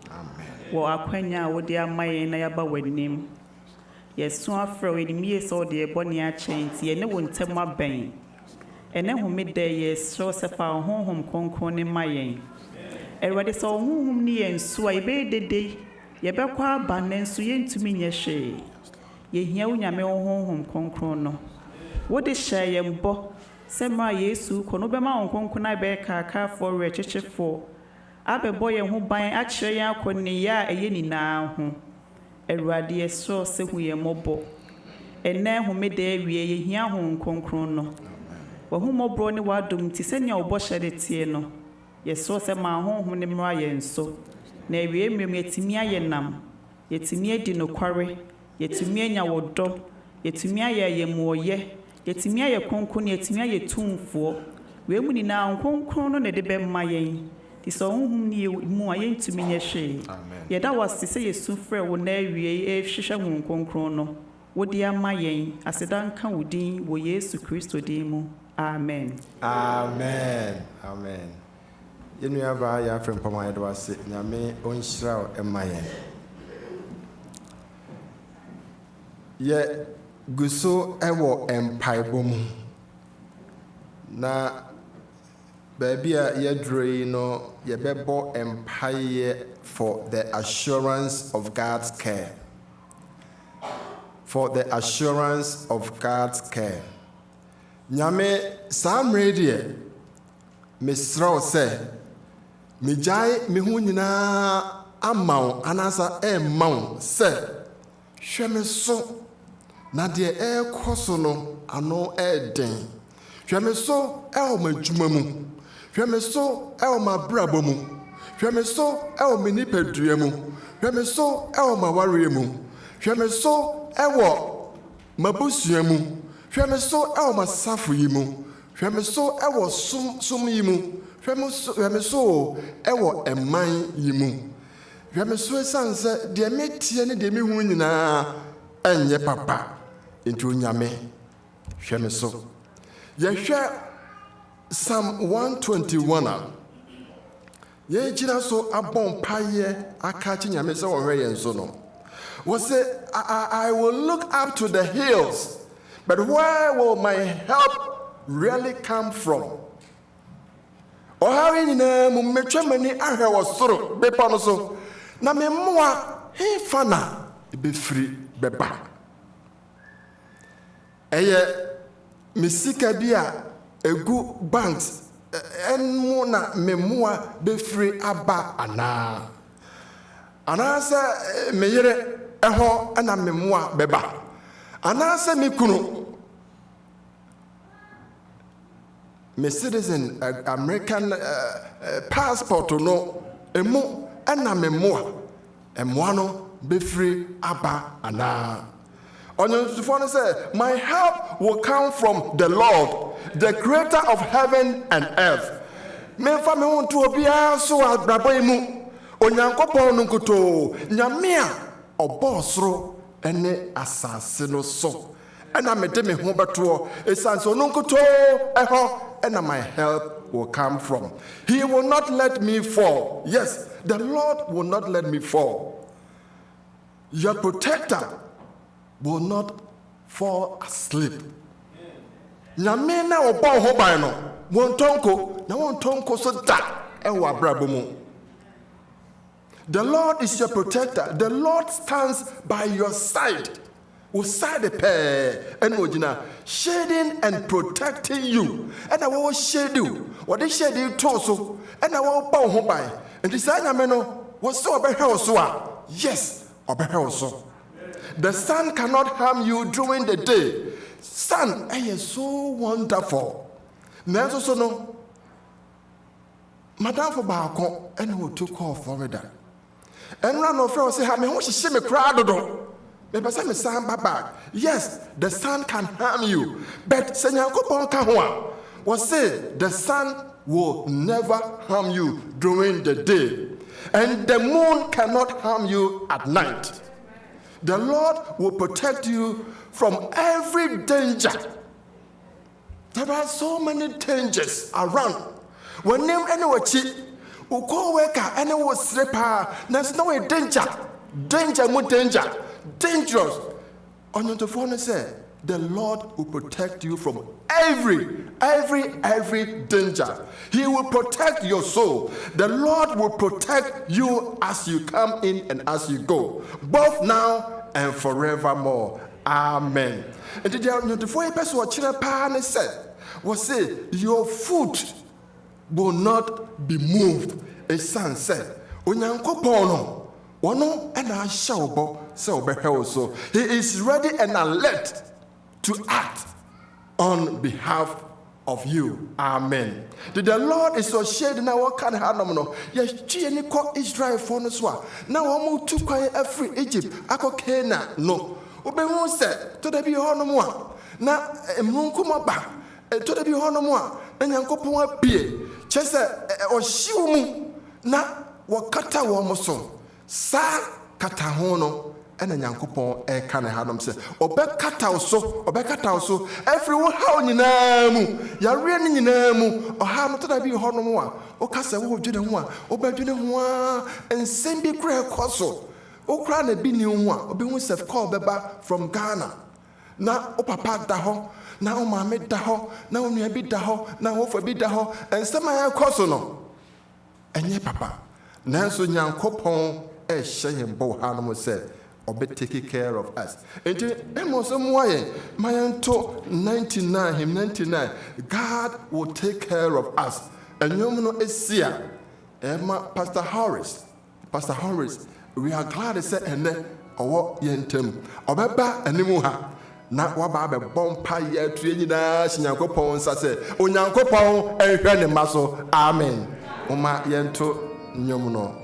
Speaker 10: wo akwanya wo de amaye na yaba wanim yesu afro enimie so de eboni a chenti ye ne wo ntem aben ene humide yeso sefa honhom konkon ne mayen erwade so honhom ni yensu a ibe dede ye bekwa aba nensu yentumi nyehwe ye hia wo nyame honhom konkon no wo de hye yembo Sema Yesu kono bema onkonkona be kaka for rechechefo abebo ye ho ban a kire yan akoni ya eye nina ho Awurade eso se hu ye mobo ene homede awie ye hia ho nkonkron no wa hu mobro ne wadom ti senya obo hyede tie no yeso se ma honhom ne mra ye nso na awie mmem yetimi aye nam yetimi adi no kware yetimi anya wodo yetimi aye yemuoye yetimi aye konkon yetimi aye tumfo we mu ni na konkon no ne de be ma yen Ti so honhom ni mu a yentumi nye hwe. Yeda wase se Yesu frɛ wo na awie hwehwɛ honhom kronkron no. Wo di ama yen aseda nka wo din wo Yesu Kristo din mu. Amen.
Speaker 9: Amen. Amen. Yenu aba ya frɛ mpama yeda wase nyame onhyira ema yen. Ye guso ewo empaibo mu. Na baby yedrei no yebebo empire for the assurance of God's care. For the assurance of God's care. Nyame sam redie misraw se mijai mihu nyina amaw anasa emmaw se hweme so na de ekoso no ano eden hweme so e o madwuma mu hweme so e o mabrabo mu hweme so e o menipadua mu hweme so e o maware mu hweme so e wo mabusua mu hweme so e wo masafo yi mu hweme so e wo sum yi mu hweme so e wo eman yi mu hweme so sanse de metie ne de mehu nyina enye papa into nyame hweme so ye hwe Psalm 121 ye jira so abon paye aka chi nyame se wo hwe yen so no was say I will look up to the hills. But where will my help really come from? O hari ni na mu metwamani ahwe wosoro bepa no so na me moa he fana be free beba. Eye misika bia egu banks enmu na me moa be free aba ana. Ana se meyere eho ana me moa beba. Ana se me kunu me citizen American passport no emu ana me moa emoa no be free aba ana. Onye say my help will come from the Lord, the creator of heaven and earth. Me fa me won to obia so abrabo mu onyankopon no nkoto nyame a obosoro ene asase no so ena mede me ho beto esanso no nkoto eho ena my help will come from. He will not let me fall. Yes, the Lord will not let me fall. Your protector will not fall asleep. Nyame na obo ho ban no wontonko na wontonko so da ewo abrabo mu. The Lord is your protector. The Lord stands by your side. Uside pair and ojina shading and protecting you. And I will shade you. What they shade you torso and I will bow home by. And this anyameno was so about. Yes, about so. The sun cannot harm you during the day. Sun is so wonderful. Nanso so no. Madam for Bako and who took off for that. And run of say, "How me who she me crowd do?" Me say me san back. Yes, the sun can harm you, but Senyankopon ka ho was say the sun will never harm you during the day, and the moon cannot harm you at night. The Lord will protect you from every danger. There are so many dangers around. When name anywhere cheap. Uko weka ene wo srepa there's no danger mu danger dangerous on the phone say the Lord will protect you from every danger. He will protect your soul. The Lord will protect you as you come in and as you go, both now and forevermore. Amen. And the phone person what chira said was say your foot will not be moved. A son said, Onyankopon wono and I shall bo so be so. He is ready and alert to act on behalf of you. Amen. The Lord is so shade now what can happen no. Yes, any call Israel for no so. Now omo to kwai every Egypt akokena no. Obehu said to the be hono mo. Na emunkuma ba to the be hono mo. Na Nyankopon apie. Chese o shiwu mu na wɔkata wɔn so saa kata ho no ɛna Nyankopɔn ɛka ne hanom sɛ ɔbɛkata wo so ɛfiri wo haw nyinaa mu yareɛ no nyinaa mu ɔhaw no tada bi hɔnom a woka sɛ wodwene ho a wobɛdwene ho a nsɛm bi kora ɛkɔ so wokora na bi ne ho a wobɛhu sɛ call bɛba from Ghana na wo papa da hɔ na wo maame da hɔ na wo nua bi da hɔ na wofa bi da hɔ nsɛm a ɛkɔ so no ɛnyɛ papa nanso Nyankopɔn ɛhyɛ yɛn bɔ ha no sɛ ɔbɛ take care of us. Enti ɛmɔ sɛ moayɛ mayanto 99 hymn 99 God will take care of us. Ɛnyɔm no esia ɛma Pastor Horace we are glad sɛ ɛnɛ ɔwɔ yɛn ntam ɔbɛba animu ha na waba abɛbɔ mpa yɛ atu nyinaa hyɛ Nyankopɔn nsa sɛ Onyankopɔn ɛhwɛ ne mma so. Amen. Moma yɛnto nnwom no.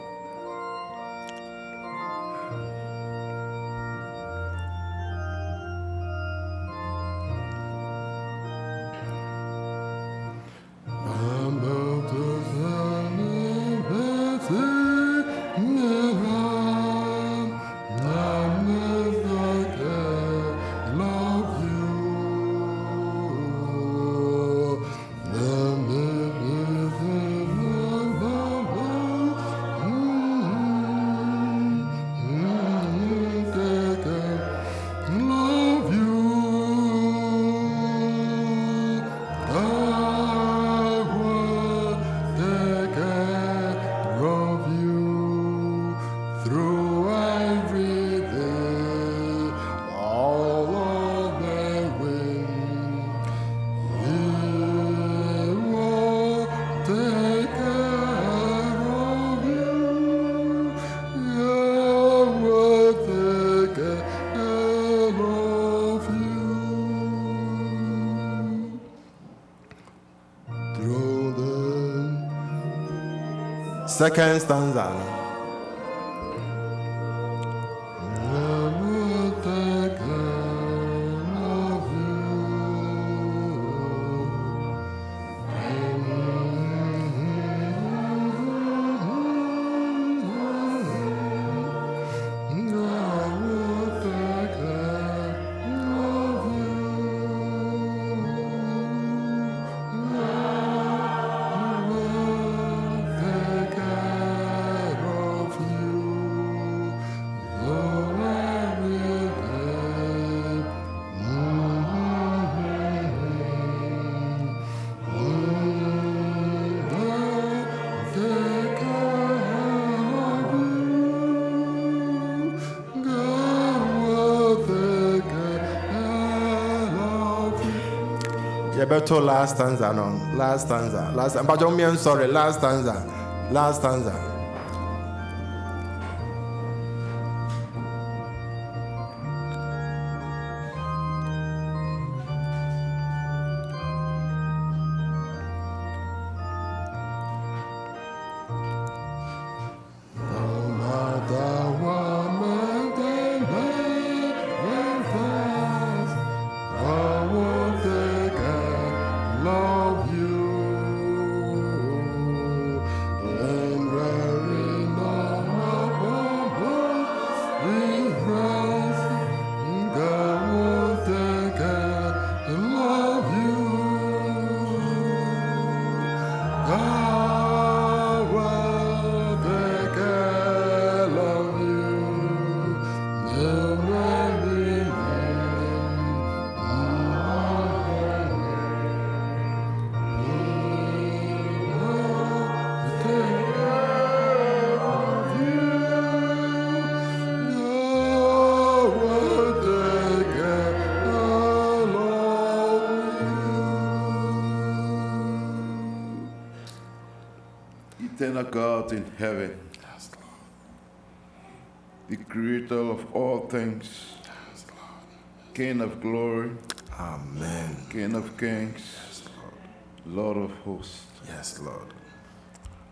Speaker 9: Second stanza. Better last stanza, no. Last stanza. But I'm sorry. Last stanza.
Speaker 11: Eternal God in heaven, the creator of all things, King of glory,
Speaker 9: Amen.
Speaker 11: King of kings, Lord of hosts.
Speaker 9: Yes, Lord.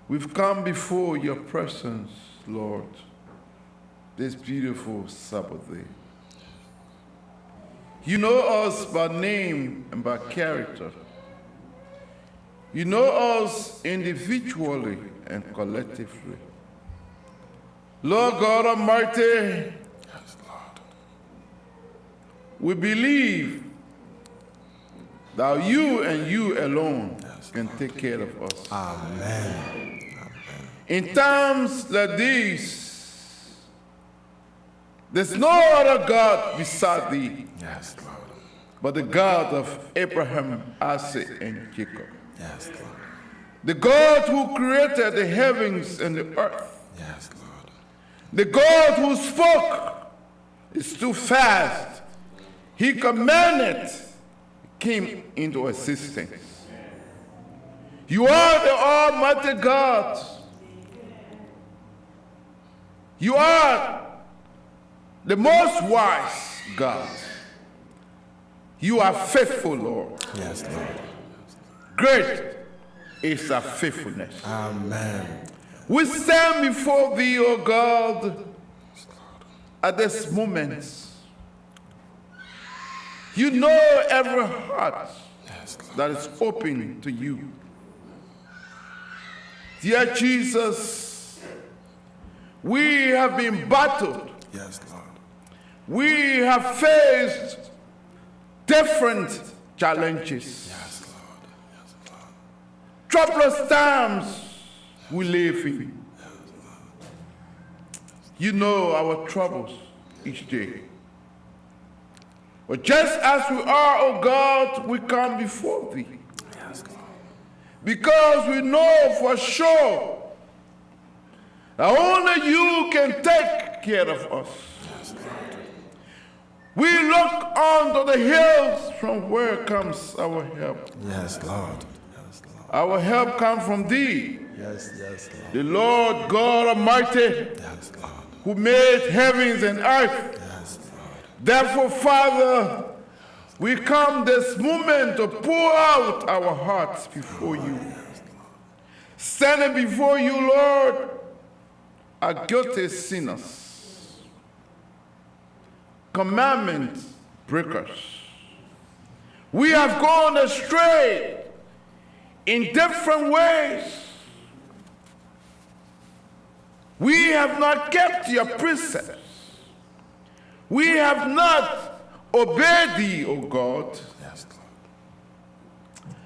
Speaker 11: We've come before your presence, Lord, this beautiful Sabbath day. You know us by name and by character. You know us individually and collectively. Lord God Almighty, we believe that you and you alone can take care of us.
Speaker 9: Amen.
Speaker 11: In times like these, there's no other God beside thee,
Speaker 9: Yes, Lord.
Speaker 11: but the God of Abraham, Isaac, and Jacob.
Speaker 9: Yes, Lord.
Speaker 11: The God who created the heavens and the earth.
Speaker 9: Yes, Lord.
Speaker 11: The God who spoke is too fast. He commanded, came into existence. You are the Almighty God. You are the most wise God. You are faithful, Lord.
Speaker 9: Yes, Lord.
Speaker 11: Great is our faithfulness.
Speaker 9: Amen.
Speaker 11: We stand before thee, O God, at this moment. You know every heart that is open to you. Dear Jesus, we have been battled.
Speaker 9: Yes, Lord.
Speaker 11: We have faced different challenges.
Speaker 9: Yes, Lord. Yes, Lord.
Speaker 11: Troublous times we live in. You know our troubles each day. But just as we are, O God, we come before thee.
Speaker 9: Yes, Lord.
Speaker 11: Because we know for sure that only you can take care of us.
Speaker 9: Yes, Lord.
Speaker 11: We look onto the hills from where comes our help.
Speaker 9: Yes, Lord. Yes, Lord.
Speaker 11: Our help comes from thee,
Speaker 9: Yes, yes, Lord.
Speaker 11: the Lord God Almighty,
Speaker 9: Yes, Lord.
Speaker 11: who made heavens and earth.
Speaker 9: Yes, Lord.
Speaker 11: Therefore, Father, we come this moment to pour out our hearts before you. Standing before you, Lord, are guilty sinners, commandment breakers. We have gone astray in different ways. We have not kept your precepts. We have not obeyed thee, O God.
Speaker 9: Yes, Lord.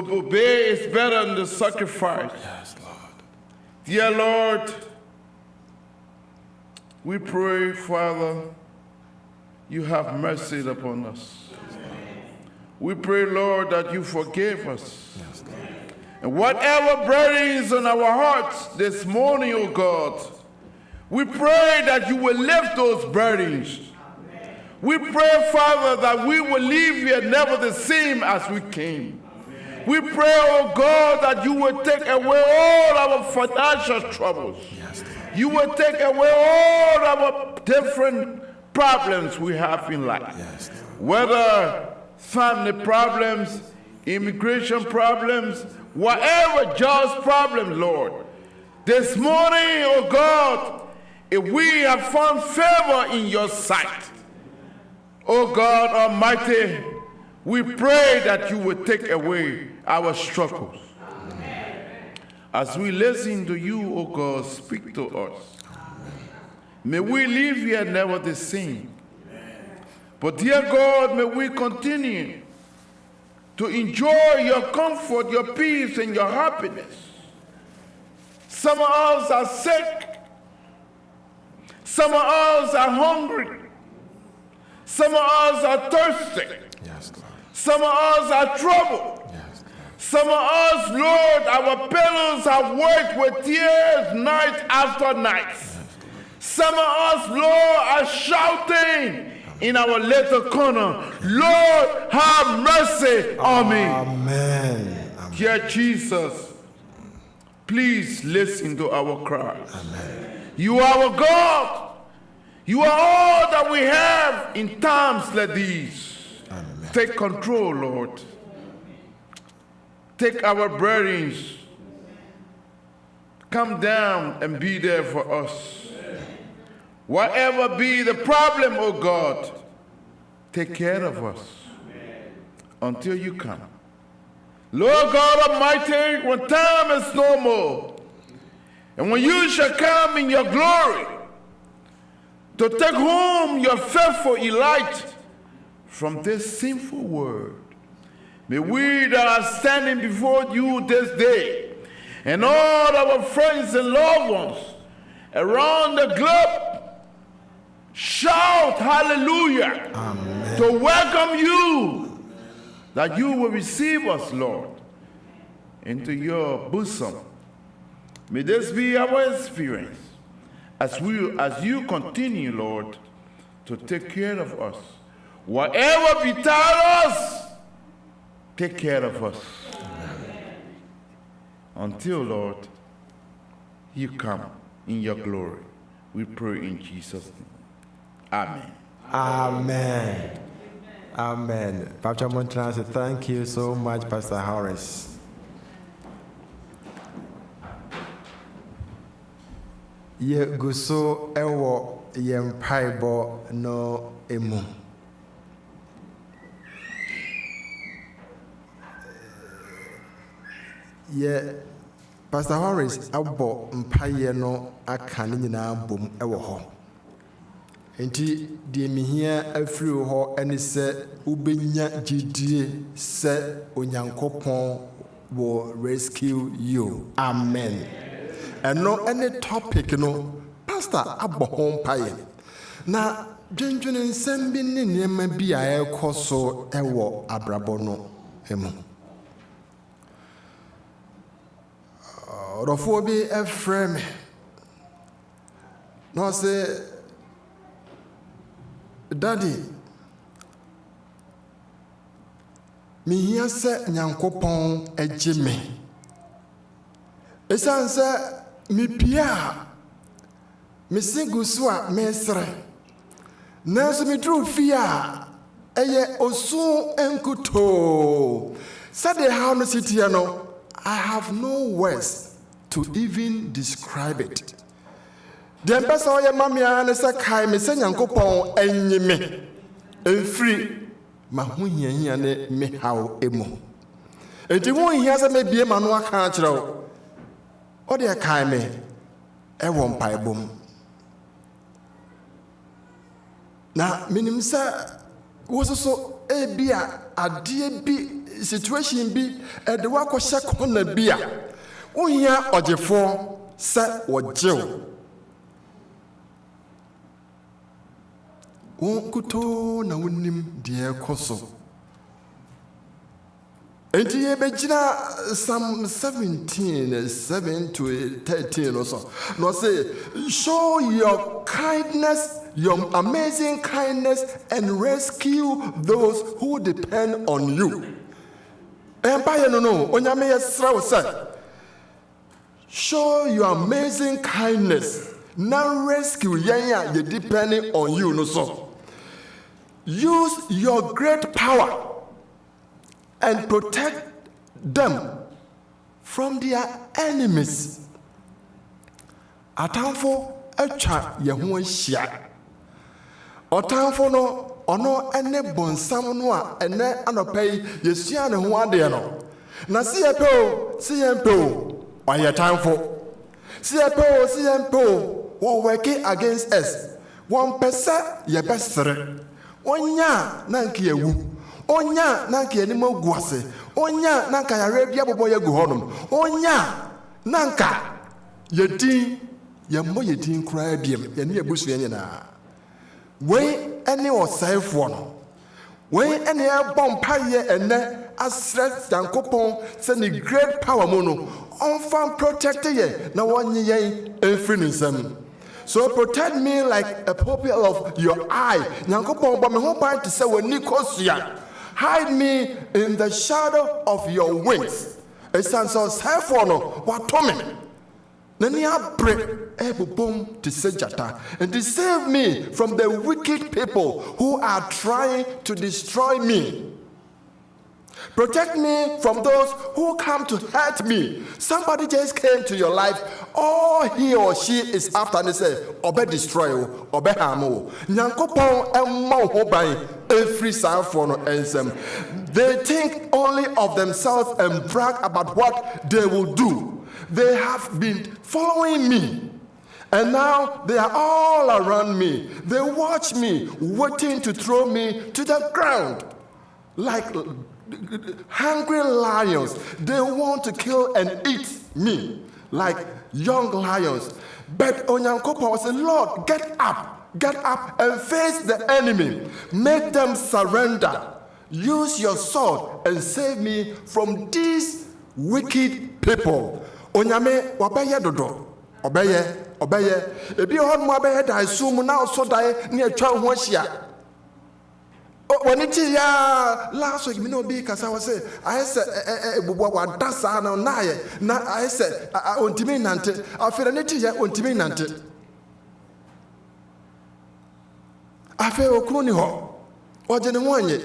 Speaker 11: To obey is better than the sacrifice.
Speaker 9: Yes, Lord.
Speaker 11: Dear Lord, we pray, Father, you have mercy upon us. We pray, Lord, that you forgive us.
Speaker 9: Yes, Lord.
Speaker 11: And whatever burdens on our hearts this morning, O God, we pray that you will lift those burdens. We pray, Father, that we will leave here never the same as we came. We pray, oh God, that you will take away all our financial troubles.
Speaker 9: Yes, Lord.
Speaker 11: You will take away all our different problems we have in life.
Speaker 9: Yes, Lord.
Speaker 11: Whether family problems, immigration problems, whatever just problem, Lord. This morning, oh God, if we have found favor in your sight, oh God Almighty, we pray that you will take away our struggles. Amen. As we listen to you, oh God, speak to us. Amen. May we live here never the same. But dear God, may we continue to enjoy your comfort, your peace, and your happiness. Some of us are sick. Some of us are hungry. Some of us are thirsty.
Speaker 9: Yes, Lord.
Speaker 11: Some of us are troubled.
Speaker 9: Yes, Lord.
Speaker 11: Some of us, Lord, our pillows have worked with tears night after night.
Speaker 9: Yes,
Speaker 11: some of us, Lord, are shouting in our little corner, Lord, have mercy on me.
Speaker 9: Amen. Amen.
Speaker 11: Dear Jesus, please listen to our cry.
Speaker 9: Amen.
Speaker 11: You are our God. You are all that we have in times like these.
Speaker 9: Amen.
Speaker 11: Take control, Lord. Take our burdens. Come down and be there for us. Whatever be the problem, oh God, take care of us until you come. Lord God Almighty, when time is no more, And when you shall come in your glory to take home your faithful elite from this sinful world, may we that are standing before you this day and all our friends and loved ones around the globe shout hallelujah. Amen. To welcome you, that you will receive us, Lord, into your bosom. May this be our experience as you continue, Lord, to take care of us. Whatever betide us, take care of us. Amen. Until, Lord, you come in your glory. We pray in Jesus' name. Amen.
Speaker 9: Amen. Amen. Pastor Montana, thank you so much, Pastor Horace. Ye guso ewo ye mpaibo no emu. Ye Pastor Horace abo mpaye no aka ni nyina bom ewo ho. Enti die mihia afiri ho ene se ubenya gidie se onyankopon will rescue you. Amen. Eno any topic no pastor abo ho mpaye. Na dwendwene nsem bi ne niema bi a ekoso ewo abrabo no emu. Rofo bi efrem no say Daddy, me here say Nyankopon eje me. Esan say me pia me sigu so a me sere. Nanso me dru fia eye osu enkuto. Sade how no sitia no, I have no words to even describe it. The person oye mamia ne se kai me se Nyankopon enyi me enfri ma ho hiahia ne me haw emu enti ho hia se me bie ma no aka kire o de kai me e wo mpai bom na minim se wo so e bia ade bi situation bi e de wa ko hye kona bia wo hia ogefo se wo jew Kuto na unim die koso. Enti ye begina Psalm 17:7-13 also. No say, show your kindness, your amazing kindness, and rescue those who depend on you. Empire no. Onyame yesra say, show your amazing kindness. Now rescue yenya ye depending on you no so. Use your great power and protect them from their enemies. Atamfo atwa ye ho ahia. Otamfo no ono ene bonsam no a ene anopai yesua ne ho ade no. Na se ye pe oye tamfo. Se ye pe wo working against us. One person ye besere. Onya nanka yewu. Onya nanka enimo guase. Onya nanka yare bia bobo ye gu honom. Onya nanka yedin ye mo yedin kra biem. Ye ne ebusu ye nyina. We ene osayfo no. We ene e bompa ye ene asret Yankopon se ni great power mo no. Onfam protect ye na wonye ye enfri nsam. So protect me like a pupil of your eye. Nyankopon ba me ho ban to say wani kosia. Hide me in the shadow of your wings. Esan so sefo no watome. Na ni abre ebobom to say jata and to save me from the wicked people who are trying to destroy me. Protect me from those who come to hurt me. Somebody just came to your life. All he or she is after and they say, Obe destroy you, Obe hamo. Nyankopon emma hobai every side for no ensem. They think only of themselves and brag about what they will do. They have been following me. And now they are all around me. They watch me, waiting to throw me to the ground. Like hungry lions, they want to kill and eat me like young lions. But Onyankopon said, Lord, get up and face the enemy. Make them surrender. Use your sword and save me from these wicked people. Onyame wabeye dodo. Obeye. Ebi hon mo abeye da asumu na so dai ne atwa ho ahia. When it is last week, me no be kasa was say I said ebubo wa dasa na na I said ontimi nante afere ne ti ya ontimi nante afere okunu ni ho oje ne wanye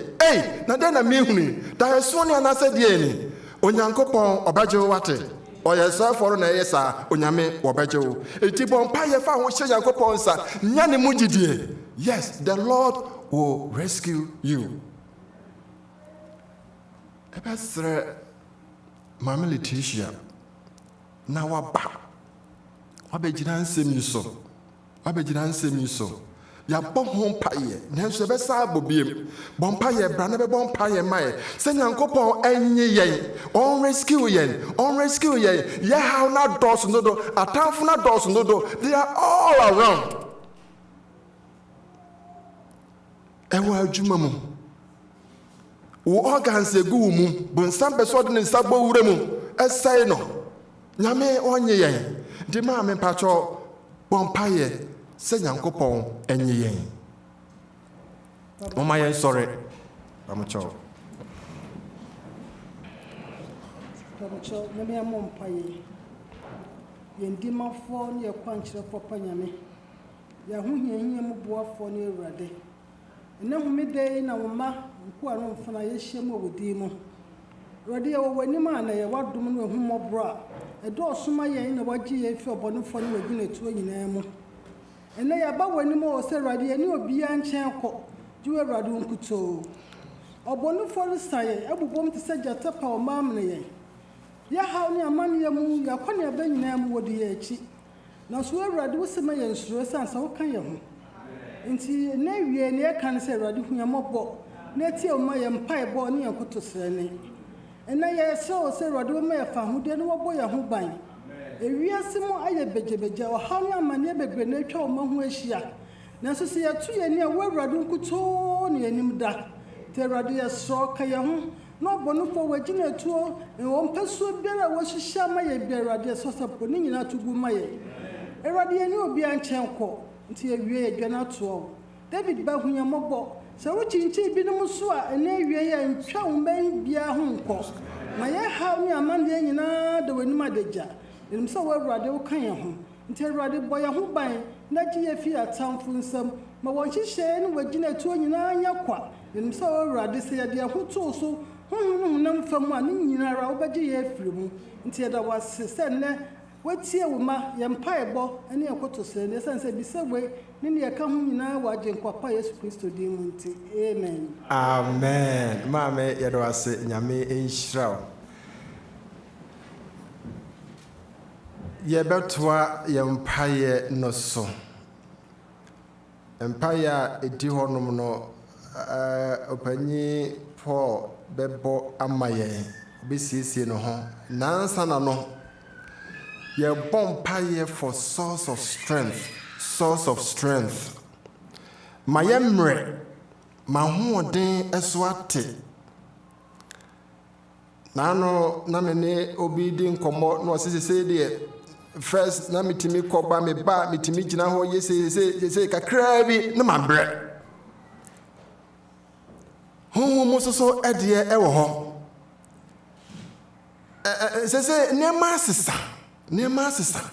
Speaker 9: na den na me hunu da so ne na se die ni Onyankopon obaje wate oyesa for na yesa onyame obaje wo eti bon pa ye fa ho hye Yankopon sa nya ne mugidie. Yes, the Lord will rescue you. Ebesre Mama Letitia na wabegyina nsɛm yi so ya bɔ ho mpaeɛ nanso ɛbɛsa abobiem bɔ mpaeɛ bra na bɛbɔ mpaeɛ mae sɛ Nyankopɔn ɛnye yɛn ɔn rescue yɛn yɛ haw na dɔɔso no do atamfo na dɔɔso no do. They are all around. Ewa adwuma mu wo organs egu wo mu bonsam beso de ne nsa bɔ wura mu ɛsɛe no nyame onye yɛn de ma me pacho bompaye sɛ Nyankopɔn enye yɛn mama yɛn sɔre amocho
Speaker 12: nyame amompaye yɛn dimafo ne yɛkwankyerɛfo pa nyame yɛho hiahia mu boafo ne Awurade na humide na woma nko ano mfana yɛhyɛ mu wodi mu Awurade yɛ wanim ana yɛ wadom no ehumɔbro a ɛdɔɔsoma yɛn na wagye yɛ fi ɔbɔnefo ne wagina tuo nyinaa mu ɛnɛ yɛ ba wanim o sɛ Awurade yɛ ne obi ankyɛn kɔ gye Awurade nkuto ɔbɔnefo no sa yɛ abubom te sɛ gyata pa o maam ne yɛn yɛ haw ne amanne mu yɛ kɔ ne aba nyinaa mu wodi yɛ akyi na so Awurade wo sema yɛn suro sansa wo kan yɛ ho nti na wie ne kan sɛ Awurade hu yɛmɔbɔ na tie o ma yɛ mpae bɔ ne yɛ koto srɛne ɛna yɛ sɛ o sɛ Awurade wo ma yɛ fa hode ne wɔbɔ yɛ ho ban ewiase mu ayɛ begyebegya ɔhaw ne amanne bebre na atwa o ma ho ahyia nanso sɛ yɛto yɛ ne a wo Awurade nkutoo ne yɛnim da te Awurade yɛ sɔ ka yɛ ho na ɔbɔnefo wagina tuo wɔn mpɛsuo biara a wɔhyehyɛ ma yɛ bi Awurade sɔsɔpɔ ne nyinaa to gu ma yɛ Awurade yɛ ne obi ankyɛn kɔ nti ewie yɛ dwana toɔ David ba hu yɛmɔbɔ sɛ wokyinkyini bi no so a ɛna ewie yɛ ntwa wo mɛn bia ho nkɔ ma yɛ haw ne amanneɛ nyinaa da w'anim adagya ɛnim sɛ wo Awurade wo ka yɛ ho nti Awurade bɔ yɛ ho ban na gye yɛ fi atamfo nsam ma wɔn hyehyɛ ne wagina tuo nyinaa nyɛ kwa ɛnim sɛ wo Awurade sɛ yɛde ɛho too so honhom fam a ne nyinara wobɛgye yɛ afiri mu nti yɛda wase sɛ nnɛ watie wo ma yɛ mpaebɔ ne yɛ koto sɛ ne sɛ bisa we ne ne yɛka ho nyinaa wɔ agyenkwapa Yesu Kristo din mu nti amen
Speaker 9: maame yɛda wase nyame nhyira wo yɛbɛtoa yɛ mpaeɛ no so mpaeɛ a ɛdi hɔ nom no ɔpanyi Paul bɛbɔ ama yɛn bɛsiesie no ho nansa na no yɛbɔ mpaeɛ for source of strength ma yɛmmerɛ ma hoɔden ɛso ate naano na me ne obi di nkɔmmɔ na ɔsesesei deɛ first na metumi kɔba meba metumi gyina hɔ yɛsei kakraa bi na mabrɛ honhom mu soso ɛdeɛ ɛwɔ hɔ sɛ nneɛma asesa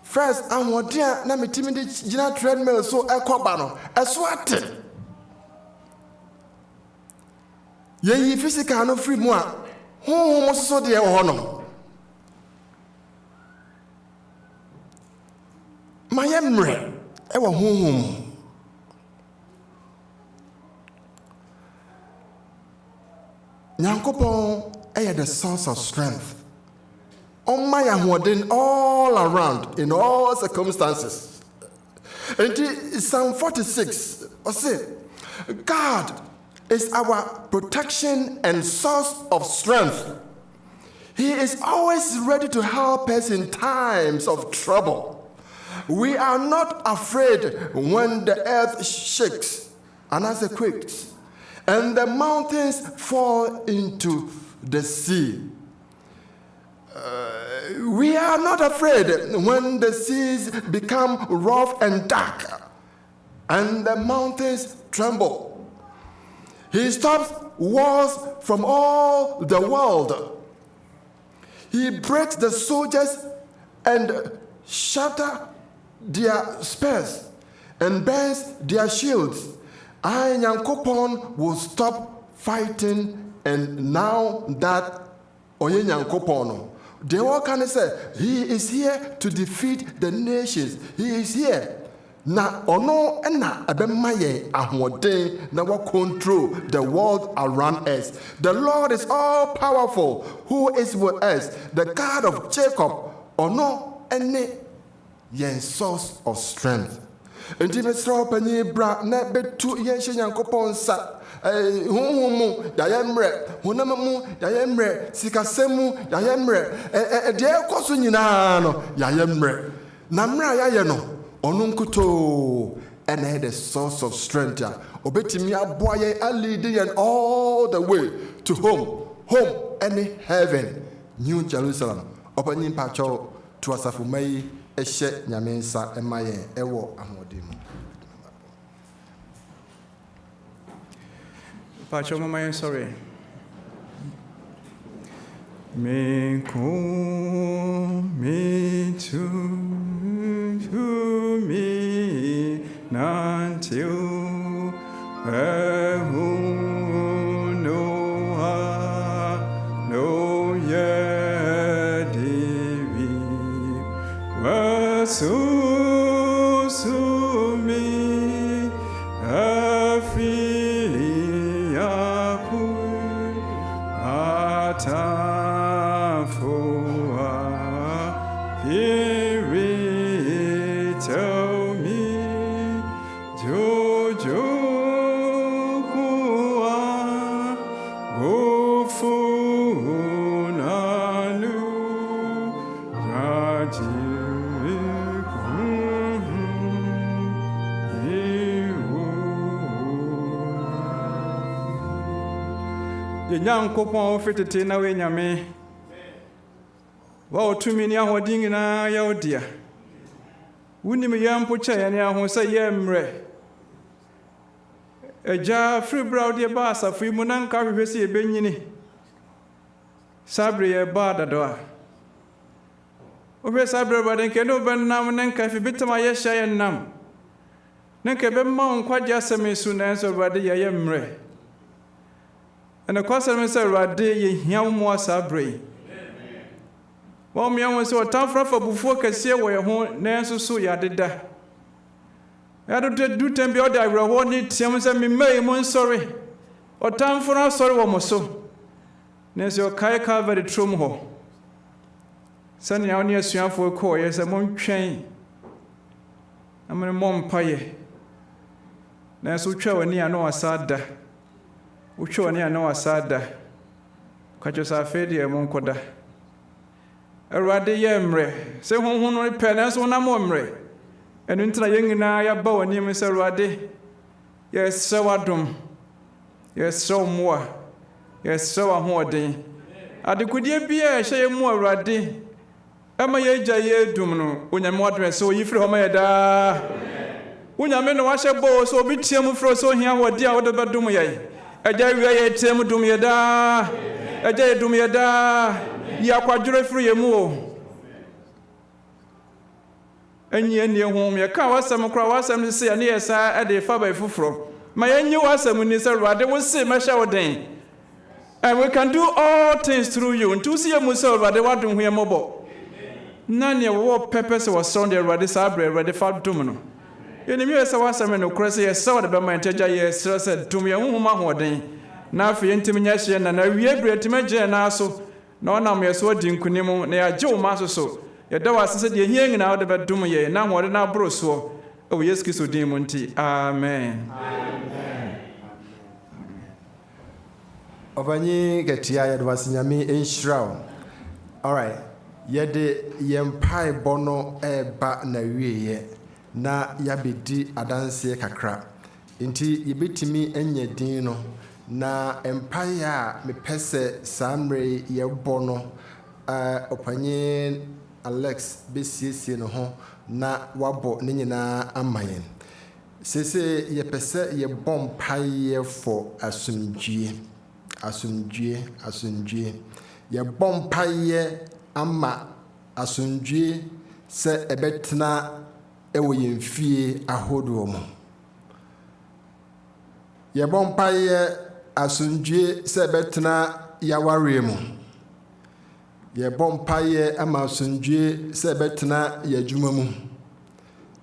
Speaker 9: first ahoɔden a na metumi de gyina treadmill so ɛkɔba no ɛso ate yɛyi physical no firi mu a honhom mu soso deɛ ɛwɔ hɔ no ma yɛ mmerɛ ɛwɔ honhom mu Nyankopɔn ɛyɛ the source of strength. on my ahoden all around in all circumstances. And Psalm 46, I say, God is our protection and source of strength. He is always ready to help us in times of trouble. We are not afraid when the earth shakes and as it quakes, and the mountains fall into the sea. We are not afraid when the seas become rough and dark, and the mountains tremble. He stops wars from all the world. He breaks the soldiers and shatters their spears and bends their shields. I, Nyankopon, will stop fighting, and now that Oye Nyankopon, they all can say, he is here to defeat the nations. He is here. Na ono ena abemaye ahoden na wa control the world around us. The Lord is all powerful, who is with us. The God of Jacob, ono ene yen source of strength. Enti mesra panyi bra na betu yen hye Nyankopon sa. Humu ya yemre, hunamamu ya yemre, sikasemu ya yemre. De ekoso nyina no ya yemre. Na mra ya ye no Onunkuto, and the source of strength. Obetimi aboye a leading and all the way to home and heaven, New Jerusalem. Opening pacho to asafumei eshe nyamensa emaye ewo amodimu.
Speaker 6: Pacho mama, sorry. Me come me to me until who no yet was so me a free tell me, Jojo, Nyankopon fitete na we nyame wa otumi ni ahodin na ya odia wunim yampo cha ne ahosa yemre eja free broad ye ba asafu mu na nka hwehwese ebenyini sabre ye ba dado o sabre ba den ke no ben nam ne nka fi bitama ye hya ye nam ne nka be ma nkwaje aseme su na enso ba de ye yemre. And the question is, Rade, ye young was a brain. Well, me, I was so tough for before Cassia were your home, Nancy, so ya did that. I don't do them be other reward need some me may one sorry. Or time for us, sorry, one more so. Nancy, your kayak very trum ho. Sending out near Sian for a call, yes, a monk chain. I'm a mom pie. Nancy, chow near no asada. Ucho ni ano asada kwacho sa fedi e monkoda Awurade yemre se honhon no pene so na momre enu ntra yengina ya ba wani me se Awurade yes so wadom yes so moa yes so ahoden adekudie bia hye mu Awurade ama ye gya ye dum no onyame wadom so yifiri homa ye da onyame no wahye bo so obi tiam fro so hia wodi a wode bedum ye Eja wiye temu dum yeda eja dum yeda ya kwadwere firi yemu o enye ne hom ye ka wasam kra wasam se ya ne yesa ede fa ba fufuro ma yenye wasam ni se Awurade wo se ma hya woden and we can do all things through you ntu se yemu se Awurade wadom ho yemobo na ne wo purpose was on the Awurade sabre Awurade fa dum no Enemy is a wasam no cross ye saw the bema ntaja ye stress dum ye honhoma hoden na afi ntim nya hye na wie bretima je na so na ɔnam yɛ so adi nkonim na yɛagye wo ma so yɛda wo ase sɛ deɛ hia nyinaa wode bɛdom yɛ na ahoɔde no aboro soɔ ɛwɔ Yesu Kristo din mu nti amen.
Speaker 9: Ɔbanyi ketia yɛde wase nyame nhyira wo. Alright, yɛde yɛmpaebɔ no ɛɛba na wieɛ na yɛabɛdi adanseɛ kakra nti yɛbɛtumi anya din no na mpaeɛ a mepɛ sɛ saa mmerɛ yɛbɔ no ɔpanyin Alex bɛsiesie no ho na wabɔ ne nyinaa ama yɛn. Sese yɛpɛ sɛ yɛbɔ mpaeɛ for asomdwie. Yɛbɔ mpaeɛ ama asomdwie sɛ ɛbɛtena ɛwɔ yɛn fie ahodoɔ mu. Yɛbɔ mpaeɛ asomdwie sɛ ɛbɛtena yɛawareɛ mu. Yɛbɔ mpaeɛ ama asomdwie sɛ ɛbɛtena yɛadwuma mu.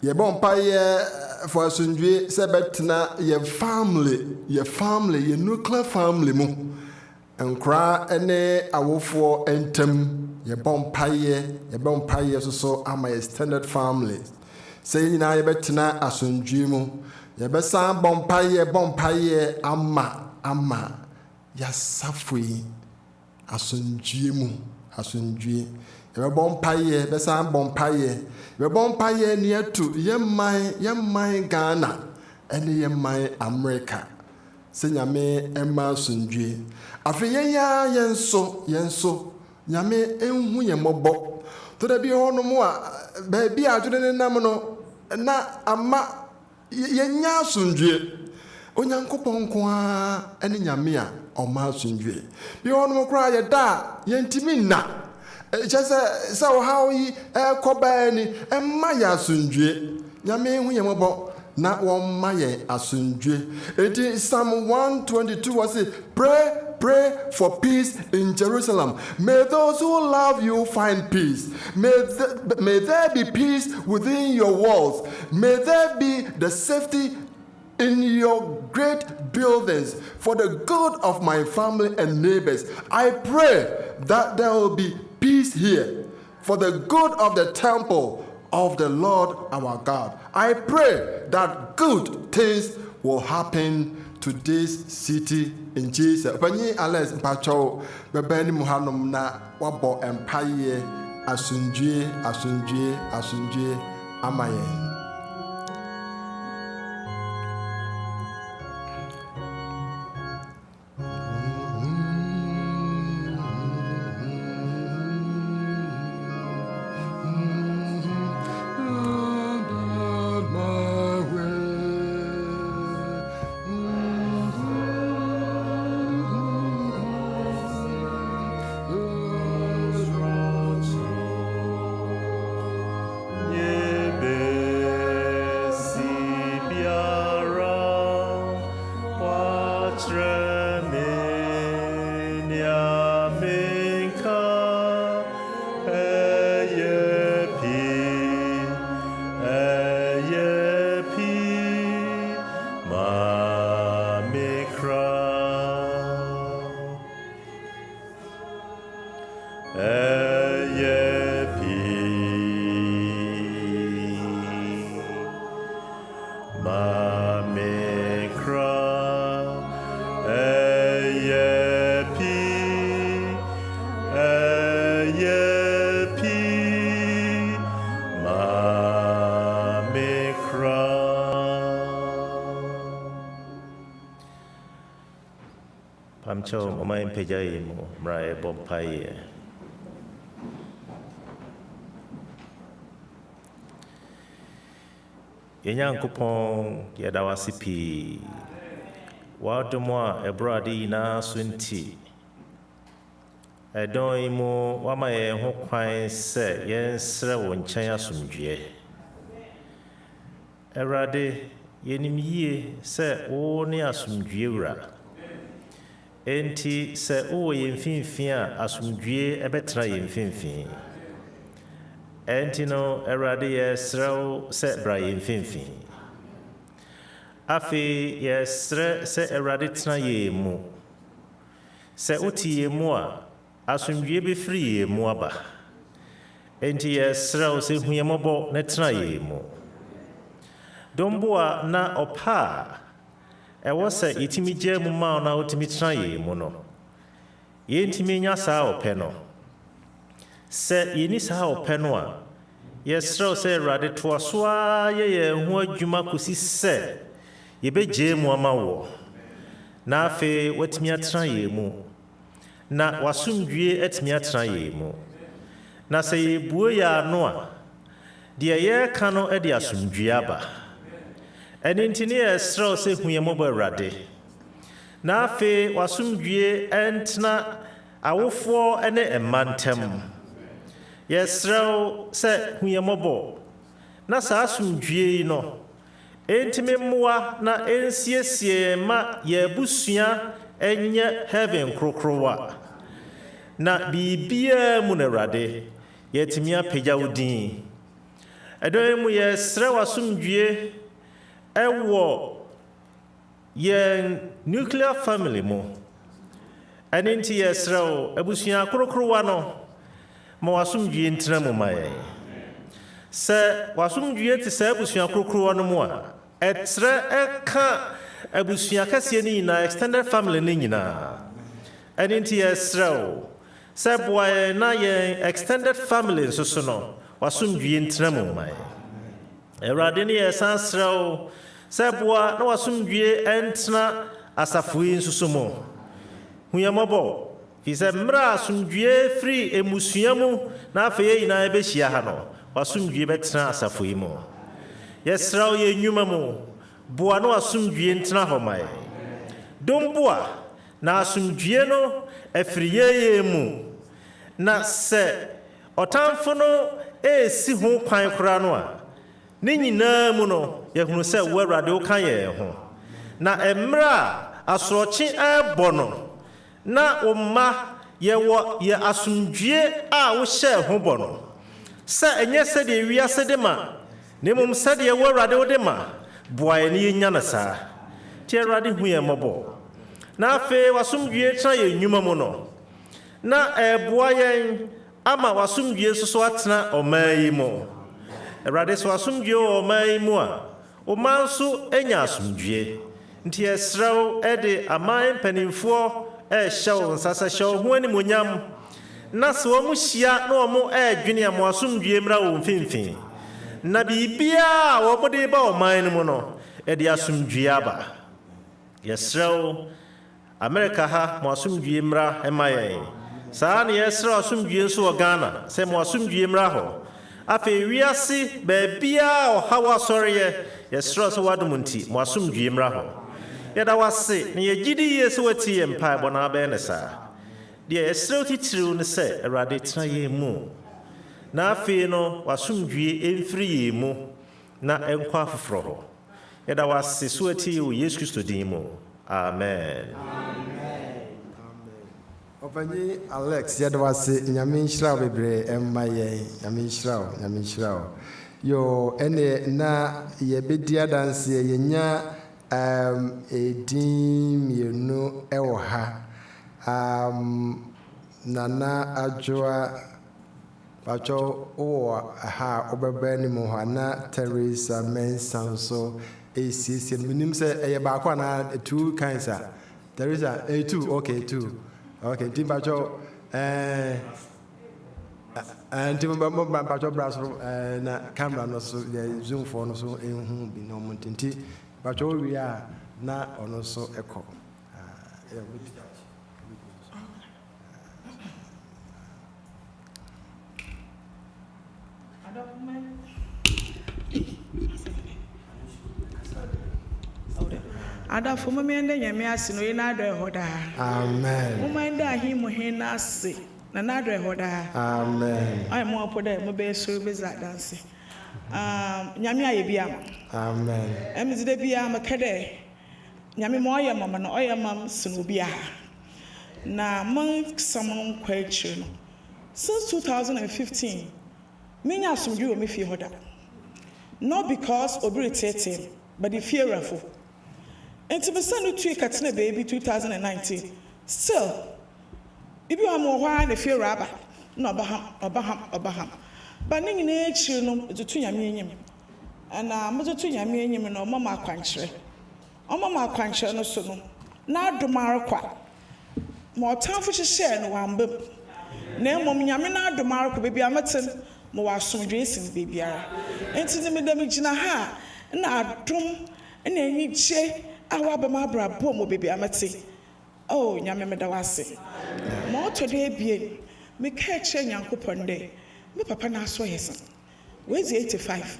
Speaker 9: Yɛbɔ mpaeɛ for asomdwie sɛ ɛbɛtena yɛ family, yɛ nuclear family mu. Nkora ne awofoɔ ntam yɛbɔ mpaeɛ so ama yɛ standard family. Sɛ nyinaa yɛbɛtena asomdwie mu. Yɛbɛsan bɔ mpaeɛ ama yɛasafo yi asomdwie mu. Yɛbɛbɔ mpaeɛ ne yɛto yɛman Ghana ɛne yɛman America sɛ nyame ɛma asomdwie. Afei yɛn so nyame ɛnhu yɛn mmɔbɔ. To da bi hɔ no mu a baabi a adwene ne nam no na ama yɛnya asomdwie. Onyankopɔn nko ara ɛne nyame a ɔma asomdwie. Bi hɔ no mu koraa yɛda a yɛntimi nna. Kyɛ sɛ ɔhaw yi ɛkɔ baa ni ɛmma yɛ asomdwie. Nyame ɛnhu yɛn mmɔbɔ na wɔmma yɛn asomdwie. Enti Psalm 122 was it, pray for peace in Jerusalem. May those who love you find peace. May there be peace within your walls. May there be the safety in your great buildings for the good of my family and neighbors. I pray that there will be peace here for the good of the temple of the Lord our God. I pray that good things will happen to this city in Jesus. Panyi Alex Mpacho bebeni muhanom na wabo empaye asundue amayen.
Speaker 13: Pamcho mama impejaye mo mrae bompaye. Yenyankopon yadawasi pi. Wadomwa ebradi na sunti. Edon imo wama ye ho kwan se yensre wo nkyɛn asomdwie. Erade yenim yie se wo ne asomdwie wura. Enti se o yemfinfin a asomdwie ebetra yemfinfin. Enti no erade yesrew se bra yemfinfin. Afi yesre se erade tena yemu. Se oti yemu a asomdwie bɛfiri yɛn mu aba. Enti yɛsrɛ wo sɛ hu yɛn mmɔbɔ na tena yɛn mu. Domboa na ɔpa a ɛwɔ sɛ yɛtumi gya mu ma wo na wotumi tena yɛn mu no. Yɛntumi nya saa ɔpɛ no. Sɛ yɛni saa ɔpɛ no a, yɛsrɛ wo sɛ Awurade toa so a yɛ yɛn ho adwuma kɔsi sɛ yɛbɛgye mu ama wo. Na afei watumi atena yɛn mu. Na wasomdwie atumi atena yɛn mu. Na sɛ yɛbue yɛn ano a, deɛ yɛreka no de asomdwie aba. Ɛno nti ne yɛsrɛ wo sɛ hu yɛn mmɔbɔ Awurade. Na afei wasomdwie ɛntena awofoɔ ne mma ntam. Yɛsrɛ wo sɛ hu yɛn mmɔbɔ. Na saa asomdwie yi no, ɛntimi mmoa na ɛnsiesie ma yɛabusua ɛnyɛ heaven krokrowa. Na biribiara mu no Awurade, yɛtumi apagya wo din. Ɛdɔm mu yɛsrɛ w'asomdwie ɛwɔ yɛn nuclear family mu. Ɛno nti yɛsrɛ wo abusua krokrowa no, ma w'asomdwie ntena mu ma yɛn. Sɛ w'asomdwie te sɛ abusua krokrowa no mu a, ɛtrɛ ɛka abusua kɛseɛ no nyinaa, extended family no nyinaa. Ɛno nti yɛsrɛ wo sɛ boa yɛn na yɛn extended family nso so no, w'asomdwie ntena mu ma yɛn. Awurade ne yɛsan srɛ wo sɛ boa na w'asomdwie ɛntena asafo yi nso so mu. Hu yɛn mmɔbɔ, firi sɛ mmerɛ asomdwie firi emusua mu na afei yɛn nyinaa yɛbɛhyia ha no, w'asomdwie bɛtena asafo yi mu. Yɛsrɛ wo yɛn nnwuma mu, boa na w'asomdwie ntena hɔ ma yɛn. Domboa na asomdwie no afiri yɛn mu. Na sɛ ɔtamfo no ɛresi ho kwan koraa no a, ne nyinaa mu no yɛhunu sɛ wo Awurade woka yɛn ho. Na mmerɛ a asorɔkye ɛrebɔ no, na wo mma yɛwɔ yɛ asomdwie a wohyɛɛ ho bɔ no. Sɛ ɛnyɛ sɛdeɛ wiase de ma, na mmom sɛdeɛ wo Awurade wode ma, boa yɛn ne yɛnya no saa. Nti Awurade hu yɛn mmɔbɔ. Na afei w'asomdwie tena yɛn nnwuma mu no, na ɛboa yɛn ama w'asomdwie nso so atena ɔman yi mu. Awurade sɛ w'asomdwie wɔ ɔman yi mu a, ɔman nso anya asomdwie. Nti yɛsrɛ wo de aman mpanimfoɔ ɛrehyɛ wo nsa sɛ hyɛ wo ho animuonyam. Na sɛ wɔn hyia na wɔn ɛredwene a mo asomdwie mmra wɔn mfimfini. Na biribiara a wɔn de ba ɔman no mu no, ɛde asomdwie aba. Yɛsrɛ wo America ha mo asomdwie mmra ɛma yɛn. Saa ne yɛsrɛ asomdwie nso wɔ Ghana sɛ mo asomdwie mmra hɔ. Afei wiase baabiara ɔhaw asɔreyɛ, yɛsrɛ sɛ wadom nti mo asomdwie mmra hɔ. Yɛda wase na yɛgyidi yie sɛ watie yɛn mpaebɔ na abɛyɛ ne saa. Deɛ yɛsrɛ titiriw ne sɛ Awurade tena yɛn mu. Na afei no w'asomdwie ɛmfiri yɛn mu na ɛnkɔ afoforɔ hɔ. Yɛda wase so watie wɔ Yesu Kristo din mu. Amen.
Speaker 9: Ɔpanyi Alex, yɛda wase nyame nhyira wo bebree ɛmma yɛn. Nyame nhyira wo, nyame nhyira wo. Yo, ɛne na yɛbɛdi adanseɛ yɛnya edin mmienu ɛwɔ ha. Nana Adwoa Pacho o ha obeba ni mo na Teresa Mensah nso esiesie minim se eye ba kwa na two kinds a Teresa two okay tim Pacho tim ba Pacho braso na camera no so zoom for no so ehun bi no montinti Pacho wi a na ono so ekọ
Speaker 10: Ada for me and then me no in other hoda.
Speaker 9: Amen.
Speaker 10: Woman da him hina se na nadre hoda.
Speaker 9: Amen.
Speaker 10: I mo poda mo be so be za dance. Nyame aye bia.
Speaker 9: Amen.
Speaker 10: Em zide bia makade. Nyame mo oye mama no oye mam sino bia. Na man samon kwachi no. Since 2015, many asumdwe o me fie hoda. Not because obiri tete, but the fearful. And to be sent to Katina baby 2019. Still,
Speaker 14: Bibi wa mo hwa na fe raba na obaham ba ne nyina echi no tutu nyame enyim ana mo tutu nyame enyim no mo ma akwankyere no so no na adomare kwa mo tanfo hyehyɛ no wambam na mom nyame na adomare kwa bebi amatem mo wasomdwe esin bebiara enti ne medam gina ha na adom na enyiche awa ba ma brabo mo bebi amate oh nyame meda wase mo to de ebie me ka che nyankopɔn de me papa na aso yesa wezi 85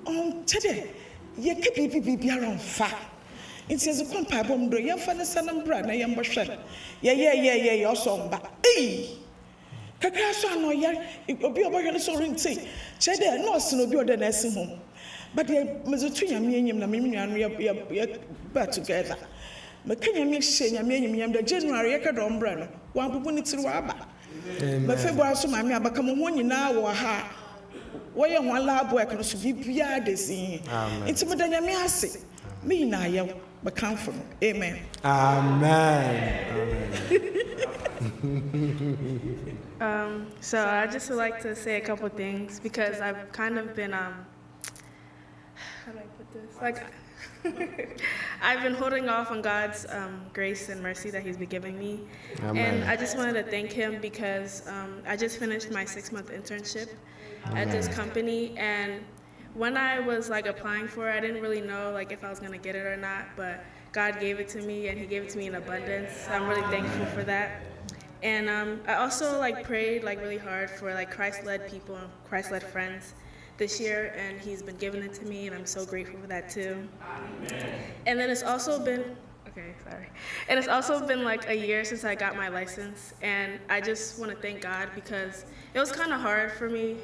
Speaker 14: on tede ye ke bibiara onfa nti eze kompa bom do ye fa ne sanam bra na ye mbɔhwɛ ye ɔsɔ mba kakra so ano ye obi obɔhwɛ ne so renti che de nurse no obi ode na asi ho but ye mezutu nyame enyim na me nua no ye back together me kanya me hye nyame enyim yam da January ye ka do mbra no wa bubu ne tiri wa aba me February so mame abaka mo ho nyina wo ha wo ye ho lab work no so bibia de sin nti me da nyame ase me na ye be comfort. Amen.
Speaker 15: So I just would like to say a couple things because I've kind of been how do I put this? Like I've been holding off on God's grace and mercy that He's been giving me. Amen. And I just wanted to thank Him because I just finished my 6-month internship at this company, and when I was like applying for it, I didn't really know like if I was gonna get it or not, but God gave it to me and He gave it to me in abundance. So I'm really thankful for that. And I also like prayed like really hard for like Christ-led people and Christ-led friends this year, and He's been giving it to me, and I'm so grateful for that too. And then it's also been And it's also been like a year since I got my license, and I just want to thank God because it was kind of hard for me,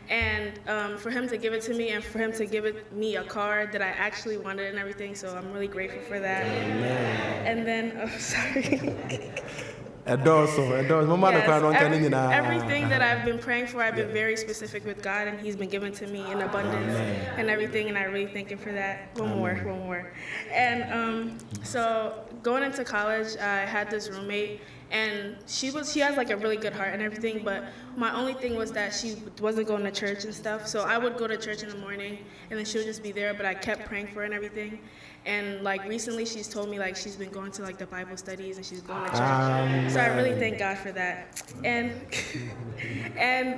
Speaker 15: and for Him to give it to me and for Him to give me a car that I actually wanted and everything, so I'm really grateful for that. Amen. And then, everything that I've been praying for, I've been very specific with God, and He's been given to me in abundance and everything, and I really thank Him for that. One more. And so going into college, I had this roommate, and she has like a really good heart and everything, but my only thing was that she wasn't going to church and stuff. So I would go to church in the morning, and then she would just be there, but I kept praying for her and everything. And like recently she's told me like she's been going to like the Bible studies and she's going to church. So I really thank God for that. And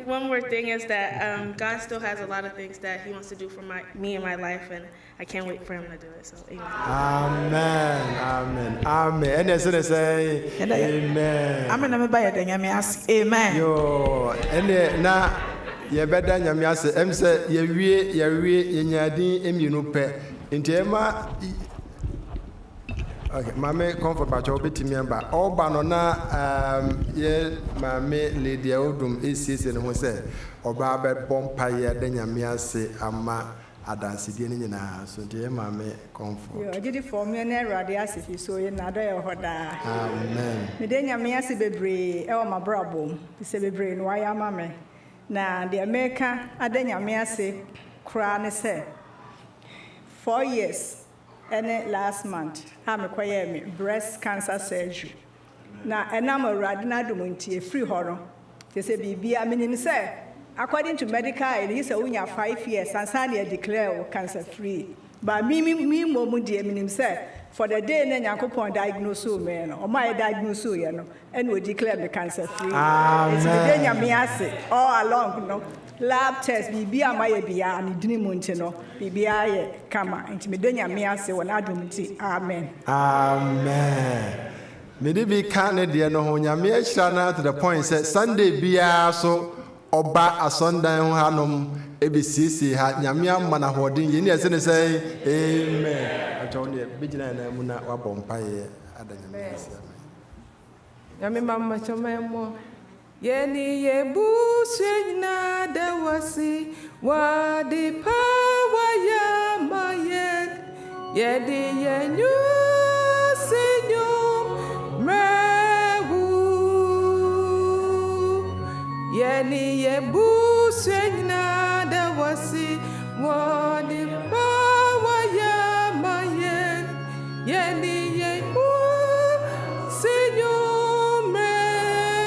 Speaker 15: one more thing is that God still has a lot of things that He wants to do for me in my life, and I can't wait for Him to do it. So amen.
Speaker 9: And as soon as amen.
Speaker 14: Amen.
Speaker 9: Yo, and now you better nyamiase emse ye nyadin eminu pe ntema. Okay, mame comfort bacho betimi amba oba no na ye mame lady odum esiese ne ho se oba be bompa ye da nyamiase ama adansidie ne nyina so ntie mame comfort
Speaker 16: yo agidi form ye na erade asifi so ye na do ye hoda
Speaker 9: amen
Speaker 16: me de nyamiase bebre e o mabrabom se bebre no aya mame na de America ada nyamiase kra ne se 4 years and last month I'm me breast cancer surgery na enam awrade na domuntie free horo they say bibia menim say according to medical aid he say unya 5 years and say declare cancer free but me mom de menim say for the day na Yakopon diagnose me no o my diagnose ye no and we declare me cancer free it's the day nyame ase all along no lab test bibia maye bia ani dini munti no bibia ye kama nti me de nyame ase wona adom ti amen
Speaker 9: me de bi kan ne de no ho nyame ahira na to the point say Sunday bia so oba asondan ho hanom ebisisi ha nyame amma na hodin ye ne ese ne say amen acho ne bigina na mu na wabompa ye adanyame ase
Speaker 7: nyame mamma chomemo Yeni yebu swina da wasi wadi power ya mayen yedi yenyu sinyum mewu Yeni yebu swina da wasi wadi power ya mayen yedi yenyu sinyum mewu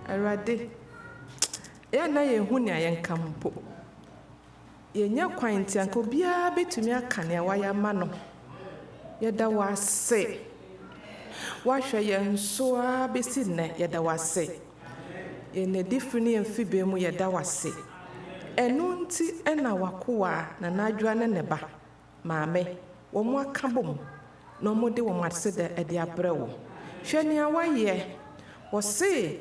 Speaker 17: Awurade ya na yehu ne ayenka mpo yenya kwan nti anka obiara betumi aka ne wayɛ ama no yɛda wase wahwɛ yɛn so a besi nnɛ yɛda wase yɛn adifiri ne yɛn fibe mu yɛda wase ɛno nti ɛna wakoa na n'adwoa ne ne ba maame wɔn aka bom na wɔn de wɔn aseda ɛde abrɛ wo hwɛ nea wayɛ wɔse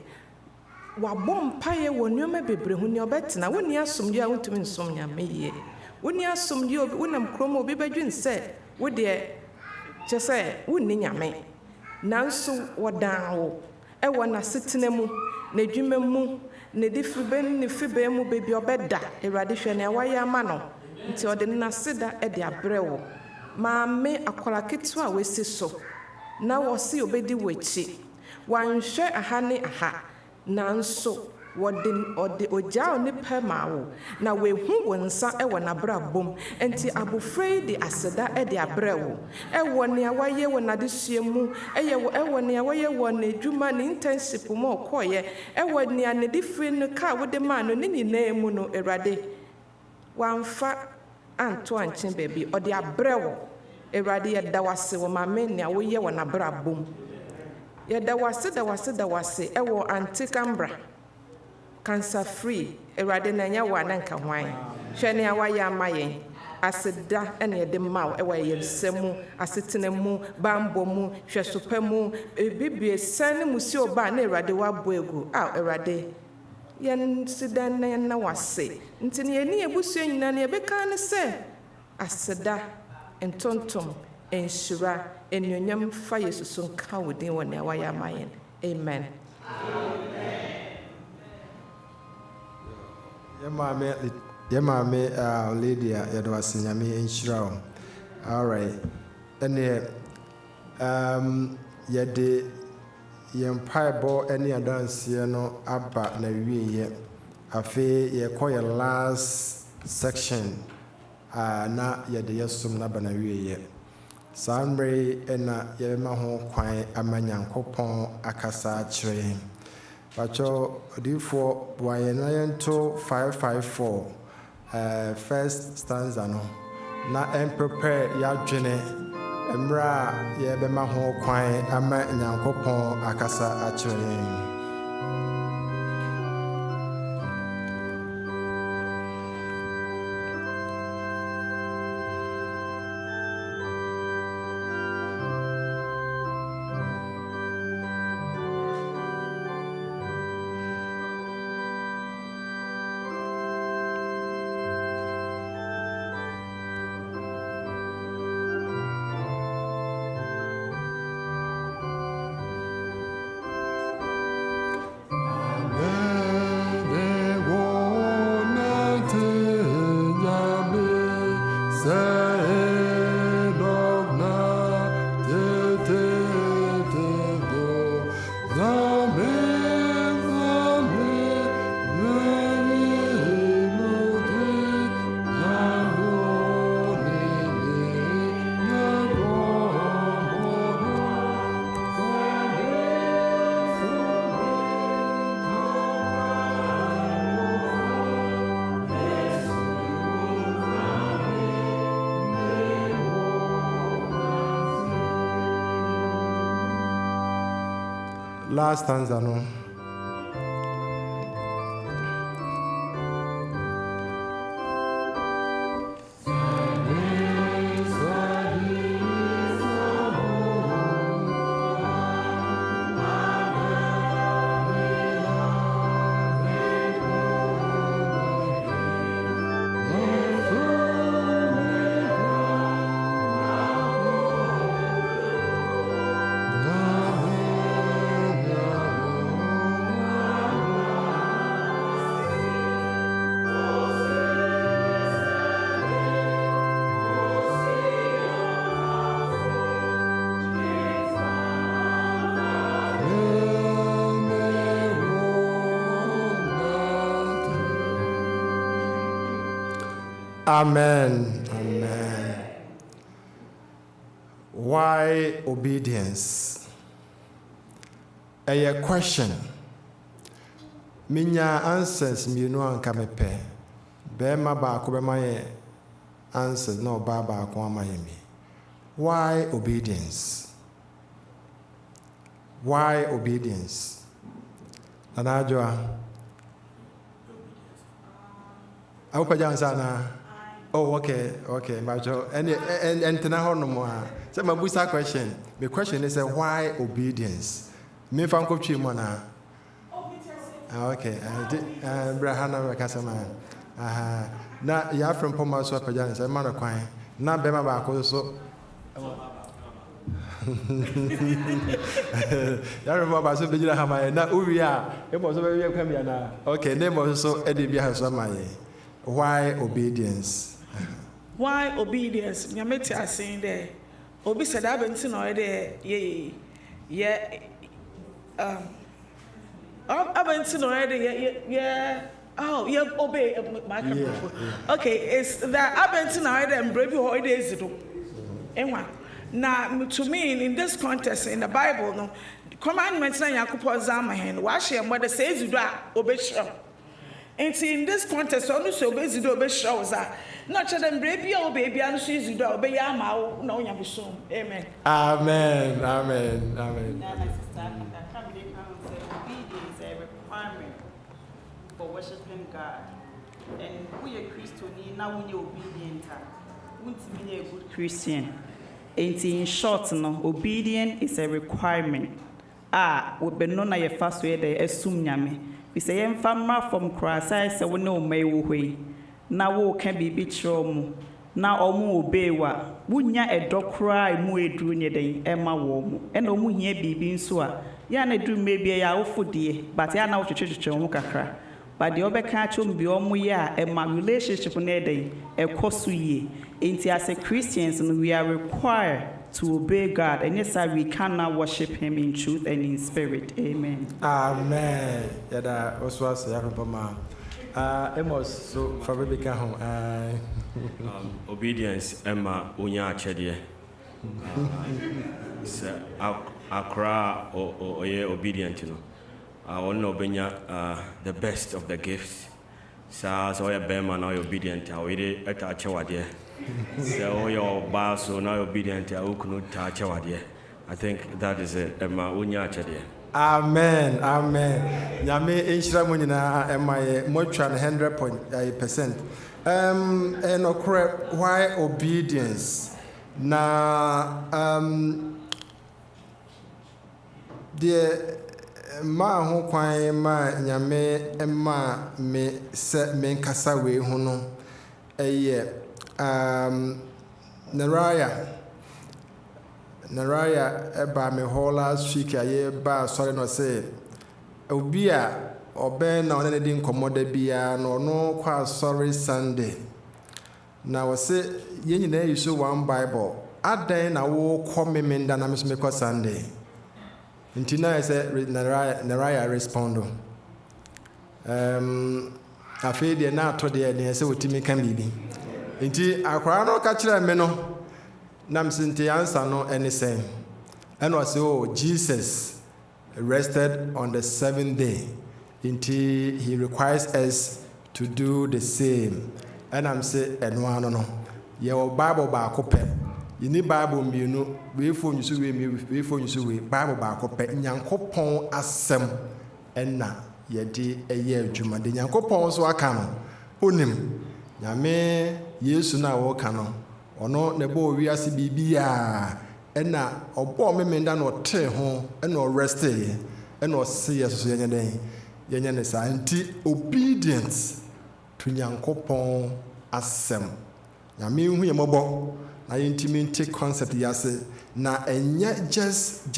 Speaker 17: wabɔ mpaeɛ wɔ nneɛma bebree ho nea ɔbɛtena wonni asomdwe a wontumi nsom nyame yie wonni asomdwe obi wonam kurom obi bɛdwen sɛ wodeɛ kyɛ sɛ wonni nyame nanso wɔdan wo ɛwɔ n'asetena mu n'adwuma mu ne difiribe ne fibe mu beebi ɔbɛda Awurade hwɛ nea wayɛ ama no nti ɔde n'aseda ɛde abrɛ wo maame akwaraa ketewa a wɔasi so na wɔse obɛdi wɔ akyi wanhwɛ aha ne aha nanso wɔde ogya ne pɛ ma wo na wehu wo nsa ɛwɔ n'abrabom enti abofra yi de aseda ɛde abrɛ wo ɛwɔ nea wayɛ wɔ n'adesua mu ɛwɔ nea wayɛ wɔ n'adwuma ne internship mu ɔkɔɔyɛ ɛwɔ nea ne difiri no kaa wode maa no ne nyinaa mu no Awurade wamfa anto ankyen baabi ɔde abrɛ wo Awurade yɛda wase wɔ maame nea woyɛ wɔ n'abrabom yɛda wase ɛwɔ antikambra cancer free Awurade na nya wa na nka hwan hwɛ ne awayɛ ama yɛn aseda ɛna yɛde ma wo ɛwɔ yɛnsɛ mu asetena mu bambɔ mu hwɛ sopa mu bibie san ne musi oba na Awurade wabɔ egu Awurade yɛn sidan na yɛn na wase nti ne yɛni ebusua nyina ne yɛbɛka ne sɛ aseda ntontom enhyira enuonyam fa Yesu so nka wo din wɔ ne awayɛ ama yɛn amen.
Speaker 9: Yemame lady yɛde wase nyame nhyira wo. All right. Ɛne yɛde yɛn mpaebɔ ne adanseɛ no aba na wieɛ. Afei yɛkɔ yɛ last section na yɛde yɛsom na aba na wieɛ. Saa mmerɛ ɛna yɛbɛma ho kwan ama Nyankopɔn akasa akyerɛ yɛn. Pacho odifoɔ buayɛ na yɛnto 554 first stanza no na prepare yɛadwene mmerɛ a yɛbɛma ho kwan ama Nyankopɔn akasa akyerɛ yɛn. Last stanza no. Amen. Amen. Why obedience? A question. Minya answers me no anka mepe. Bema ba ko bema ye answers no ba ko amaye me. Why obedience? Why obedience? Anajua. Aupa jansana. Oh, okay. Majo. And tena no more. So my busa question. My question is why obedience? Me fan ko twi mo na. Okay. Brahana Kasama. Na ya from Poma so pajan say man kwan. Na bema ba ko so. Ya remember ba so bejira hama na uwi a e mo so be wi kwam ya na. Okay, name mo so e de bi ha so amaye. Why obedience?
Speaker 14: Why obedience? Nyameti are saying there. Obi said I've been no there. I've been no there. Oh, yeah, obey my Okay, it's that I've been no there and brave holidays do. Now to me in this context in the Bible, no commandments na Yakupon Zamahen, wash him what says you do obey. And in this contest, only so busy do obey shows that not to them baby or baby and she's you do obey Yama, no Yabushum. Amen.
Speaker 9: Amen.
Speaker 10: Obedience is a requirement for worshiping God. And we are Christian, now we are obedient. We want to be a good Christian. And in short, no, obedience is a requirement. We be known as a fast way they assume yame. We say em famra from cross I say we no may we na wo can be true na omu obey wa wunya edo kra mu edru nye den ema wo mu e na omu hia bibi nso a ya na edru maybe ya ofodie but ya na wo twetwetwe omu kakra but the obeka chom bi omu ya ema relationship na den e koso ye enti as a Christians we are required to obey God, and yes, we cannot worship Him in truth and in spirit. Amen.
Speaker 9: Amen. Yada oswas ya papa. Emos so for baby ka ho.
Speaker 18: Obedience Emma unya achede. Se akra o ye obedient no. Ono benya the best of the gifts. So ya bema na obedient. We eta achewade. So your boss so now obedient I think that is it.
Speaker 9: Amen. Nyame enhyira mo nyina emaye mo twa 100%. And okre why obedience na the ma ho kwan ma nyame ema me se me nkasa we hu no eye Naraya eba me whole last week aye ba sorry no say obi a oben na one dey nkomoda bia no kwa sorry Sunday na we say ye nyina use one Bible adan na wo komemenda na me so me kwa Sunday ntina say Naraya respond afei de na to de ne say wotimi kan bibi nti akwara no ka kire me no nam sinte answer no anything and was Jesus rested on the 7th day nti he requires us to do the same and I'm say eno no your Bible ba ko pe you need Bible mienu we phone you we phone you Bible ba ko pe nyankopon asem enna yedi eye adwuma de nyankopon so aka no onim nyame Yesu na wo ka no ono ne bo wiase bibia ena obo memenda no te ho ena o rest ena o se yeso yenye ne sa nti obedience to nyankopon asem nyame hu ye mobo na intimate concept yase na enye just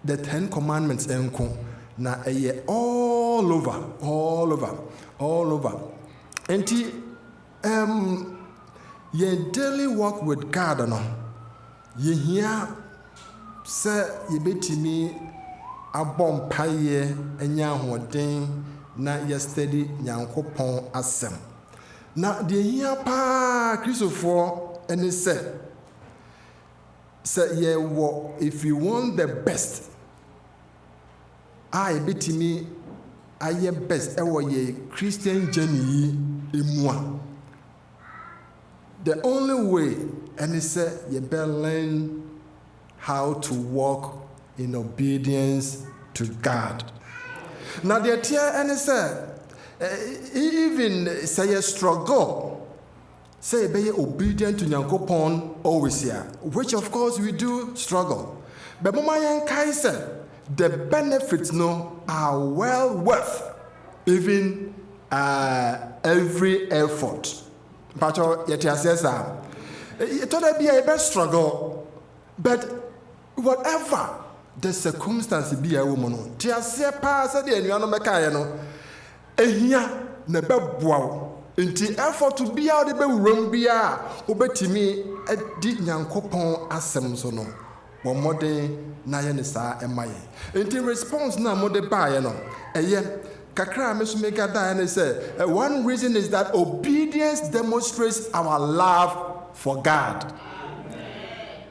Speaker 9: the 10 commandments enko na eye all over nti your daily walk with God no ye hear say ye betimi abom paye enya hoden na ye steady nyankopon asem Na deɛ hia paa Kristofoɔ ɛne sɛ yɛwɔ, if you want the best a yɛbɛtumi ayɛ best ɛwɔ yɛ Christian journey yi emu a, the only way ɛne sɛ yɛbɛ learn how to walk in obedience to God. Na deɛ teɛ ɛne sɛ even sɛ yɛ struggle sɛ yɛbɛyɛ obedient to Nyankopɔn always here, which of course we do struggle, but moma yɛnkae sɛ the benefits no are well worth even every effort. Pacho yɛte aseɛ saa, ɛtɔda bi a yɛbɛ struggle, but whatever the circumstance bi a ɛwɔ mu no, te aseɛ paa sɛ deɛ anuanom bɛkaeɛ no, ehia na bɛboa wo. Nti effort biara de bɛwuram biara wobɛtumi adi Nyankopɔn asɛm so no, wɔ mmɔden na yɛ ne saa ɛma yɛ. Nti response na mode baeɛ no, ɛyɛ kakra a me so megadaeɛ ne sɛ, one reason is that obedience demonstrates our love for God.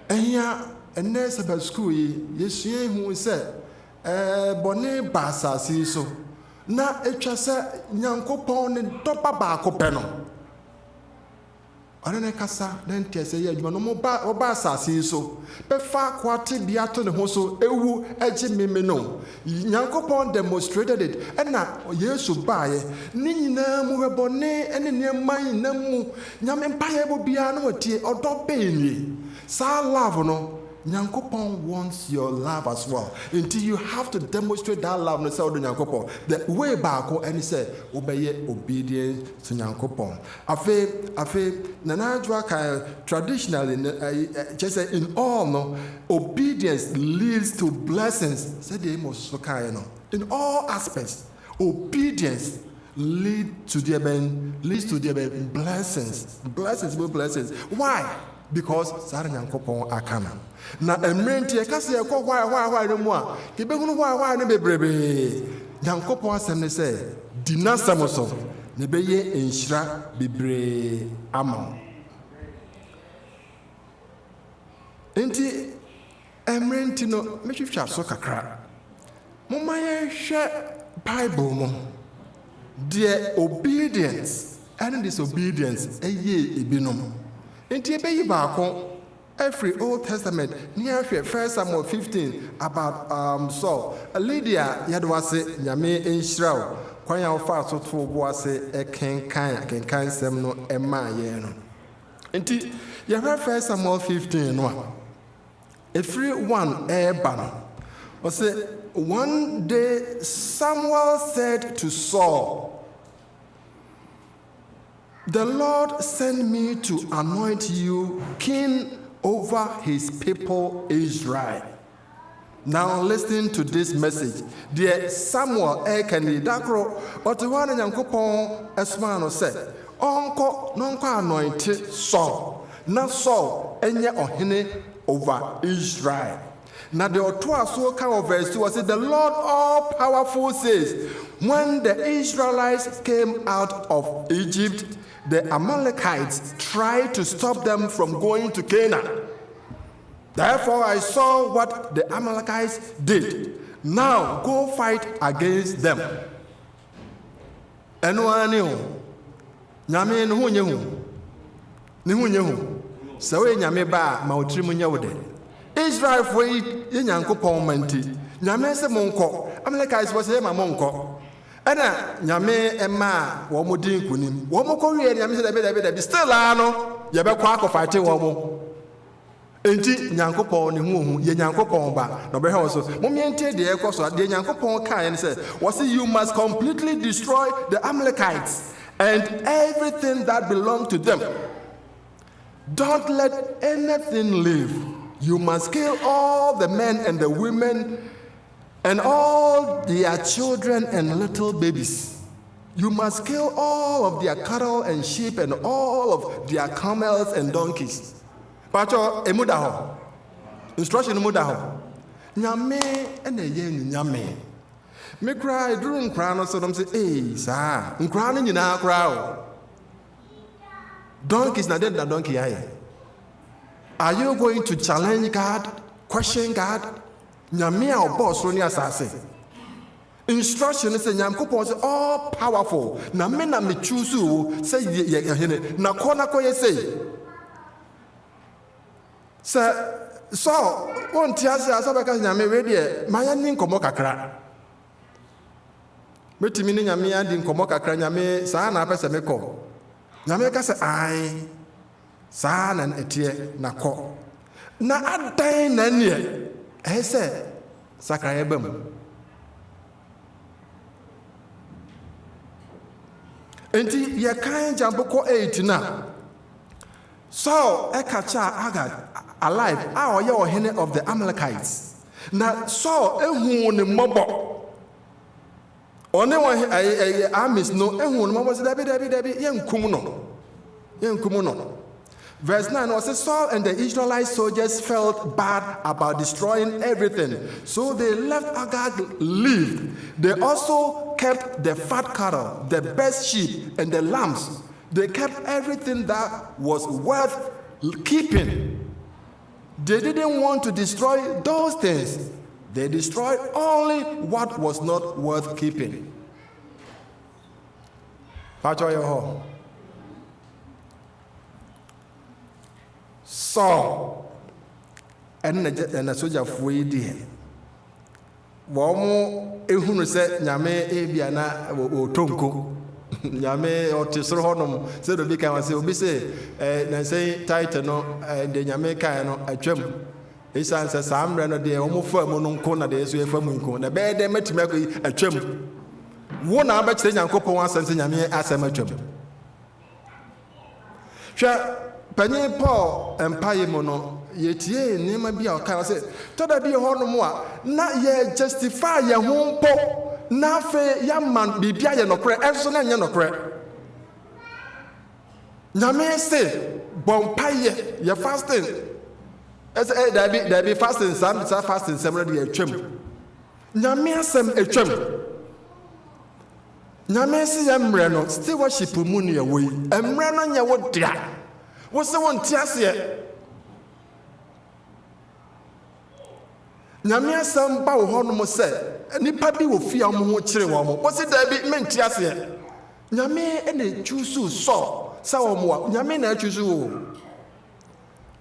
Speaker 9: Ehia ɛnɛ sɛ ba school yi yɛsua hu sɛ bɔne ba asase yi so na etwa sɛ Nyankopɔn ne dɔba baako pɛ no ɔne ne kasa na ntia sɛ yɛ adwuma no ɔba asase yi so bɛfa kwate bia to ne ho so ewu agye meme no. Nyankopɔn demonstrated it, ɛna Yesu baeɛ ne nyinaa mu bɛbɔne ɛne nneɛma nyinaa mu Nyame mpaeɛ bɔ biara no wɔtie ɔdɔ bɛn nie. Saa love no, Nyankopɔn wants your love as well. Until you have to demonstrate that love no sɛ ɔdɔ Nyankopɔn. The way baako ɛne sɛ wobɛyɛ obedient to Nyankopɔn. Afei Nana Adwoa ka traditionally just say in all no, obedience leads to blessings. Sɛ deɛ mo so kaeɛ no, in all aspects obedience leads to the blessings. Why? Because Sara Nyankopɔn akana. Na emrenti ekase ekɔ hwa no mu a, kebehunu hwa no bebrebe. Nyankopɔn asɛm ne sɛ, di n'asɛm so, ne bɛyɛ nhyira bebree ama. Enti emrenti no mehwehwa so kakra. Momma yɛhwɛ Bible no. Deɛ obedience and disobedience ɛyɛ ebinom. Nti ebeyi baako every Old Testament near 1 Samuel 15 about Saul. Lydia yadwase nyame enhyiraw kwan ya ofa asoto bo ase kenkan sem no ema ye no. Nti ye 1 Samuel 15 no every one eba no. O say one day Samuel said to Saul, "The Lord sent me to anoint you king over his people Israel." Now listen to this message. Dear Samuel Ekeni Dakro, Otiwana Nyankopon Esmano said, "Onko nonko anointed Saul. Na Saul enye ohene over Israel." Now the Otua so kind verse 2 said, "The Lord all powerful says, when the Israelites came out of Egypt, the Amalekites tried to stop them from going to Canaan. Therefore I saw what the Amalekites did. Now go fight against them." Enuani nyame no ho nyehu. Ni ho nyehu. Sawe nyame ba ma otiri mu nyewode. Israel for Nyankopɔn manti. Nyame se monko. Amalekites was say ma monko. Ena nyame ema wo modin kunim wo mokɔwie nyame sɛ dabi still ano ye bɛkɔ akɔfate wo mo enti Nyankopɔn ne hu ye Nyankopɔn ba na ɔbɛhɛ wo so momientie de ɛkɔ so de Nyankopɔn kae ne sɛ was you must completely destroy the Amalekites and everything that belonged to them. Don't let anything live. You must kill all the men and the women and all their children and little babies. You must kill all of their cattle and sheep and all of their camels and donkeys. Pacho emudaho. Instruction emudaho. Nyame ene ye nyame. Me cry during crown so them say, "Hey, sa, nkra no nyina kra o." Donkeys na den na donkey aye. Are you going to challenge God, question God? Nyame a boss ro ni asase. Instruction is Nyankopon say all powerful. Na me na me choose you say ye na kona ko ye say. So won tia say asabeka Nyame we de maya ni nkomo kakra. Metimi ni Nyame andi nkomo kakra Nyame saa na apese me ko. Nyame ka say ai saa na etie na ko. Na adan na nie say sakra bam. Enti ye kan jambo ko 8 na. Saul ekacha Agag alive a oye ohene of the Amalekites. Na Saul ehu ne mobo. One one armies no ehu ne mobo say David yenkum no. Verse 9 was Saul and the Israelite soldiers felt bad about destroying everything. So they left Agag live. They also kept the fat cattle, the best sheep, and the lambs. They kept everything that was worth keeping. They didn't want to destroy those things. They destroyed only what was not worth keeping. Saul and the soldier fouidi. Womo ehunu se nyame ebia na otonko. Nyame otisro honom se do bi kan wase obi se na say title no de nyame kan no atwam. Isan se samre no de omo famu no nko na de so efamu nko. Na be de matimi atwam. Wo na ba kire Nyankopon asanse nyame asem atwam. Hwa Penny Paul empire mono yetie nema bia o kan say to da bi ho no mo a na ye justify ye ho mpo na fe ya man bibia ye nokre enso na nye nokre nyame say bompaye ye fasting as there be fasting some fasting some de atwam nyame asem atwam nyame say ye mre no still worship mu ne ye wo emre no nye wo dia. What's the one tiasie? Nyame asam ba wo hono mo se nipa bi wo fia mo ho kire wo mo. What's it there be men tiasie? Nyame ene chusu so sa wo mo nyame na chusu wo.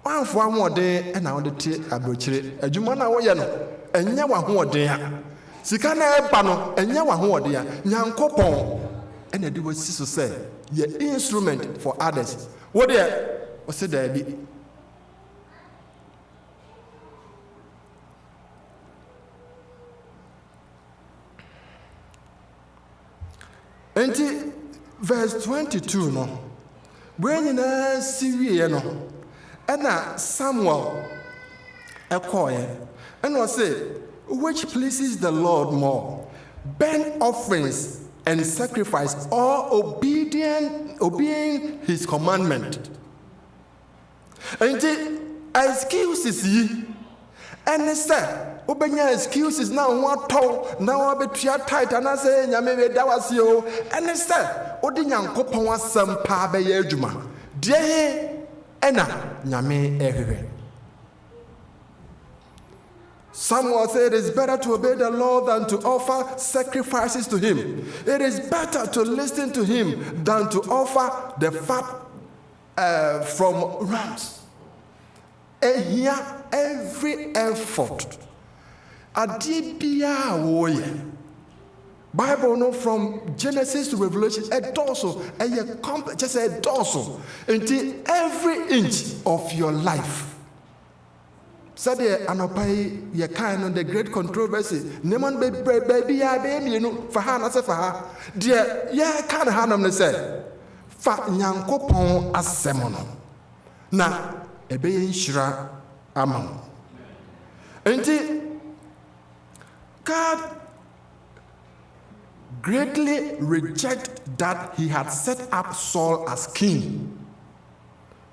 Speaker 9: Wanfo amode e na wode tie abrochire adwuma na wo ye no enya wa hoode a sika na eba no enya wa hoode a Nyankopon ene de wo siso se ye instrument for others. What there? What's it there? And verse 22 no. When you see no, and Samuel a choir, and was say, which pleases the Lord more, burnt offerings and sacrifice, or obeying his commandment. And excuses ye, and say, obey excuses now what told now I bet you tight and I say, Yame that was you, and say, Odinyan Copon was some pa by Ejuma, dear Enna, Yame everywhere. Someone said it is better to obey the Lord than to offer sacrifices to him. It is better to listen to him than to offer the fat from rams. And here, every effort. Adibia woye. Bible no from Genesis to Revelation, a dorsal, just a dorsal, until every inch of your life. Said anopai ye kind on the great controversy. Neman baby ya baby you know for her say for her. Dear yeah can hanum say fa Nyankopon asemono. Na ebe nshira amam. Enti God greatly reject that he had set up Saul as king.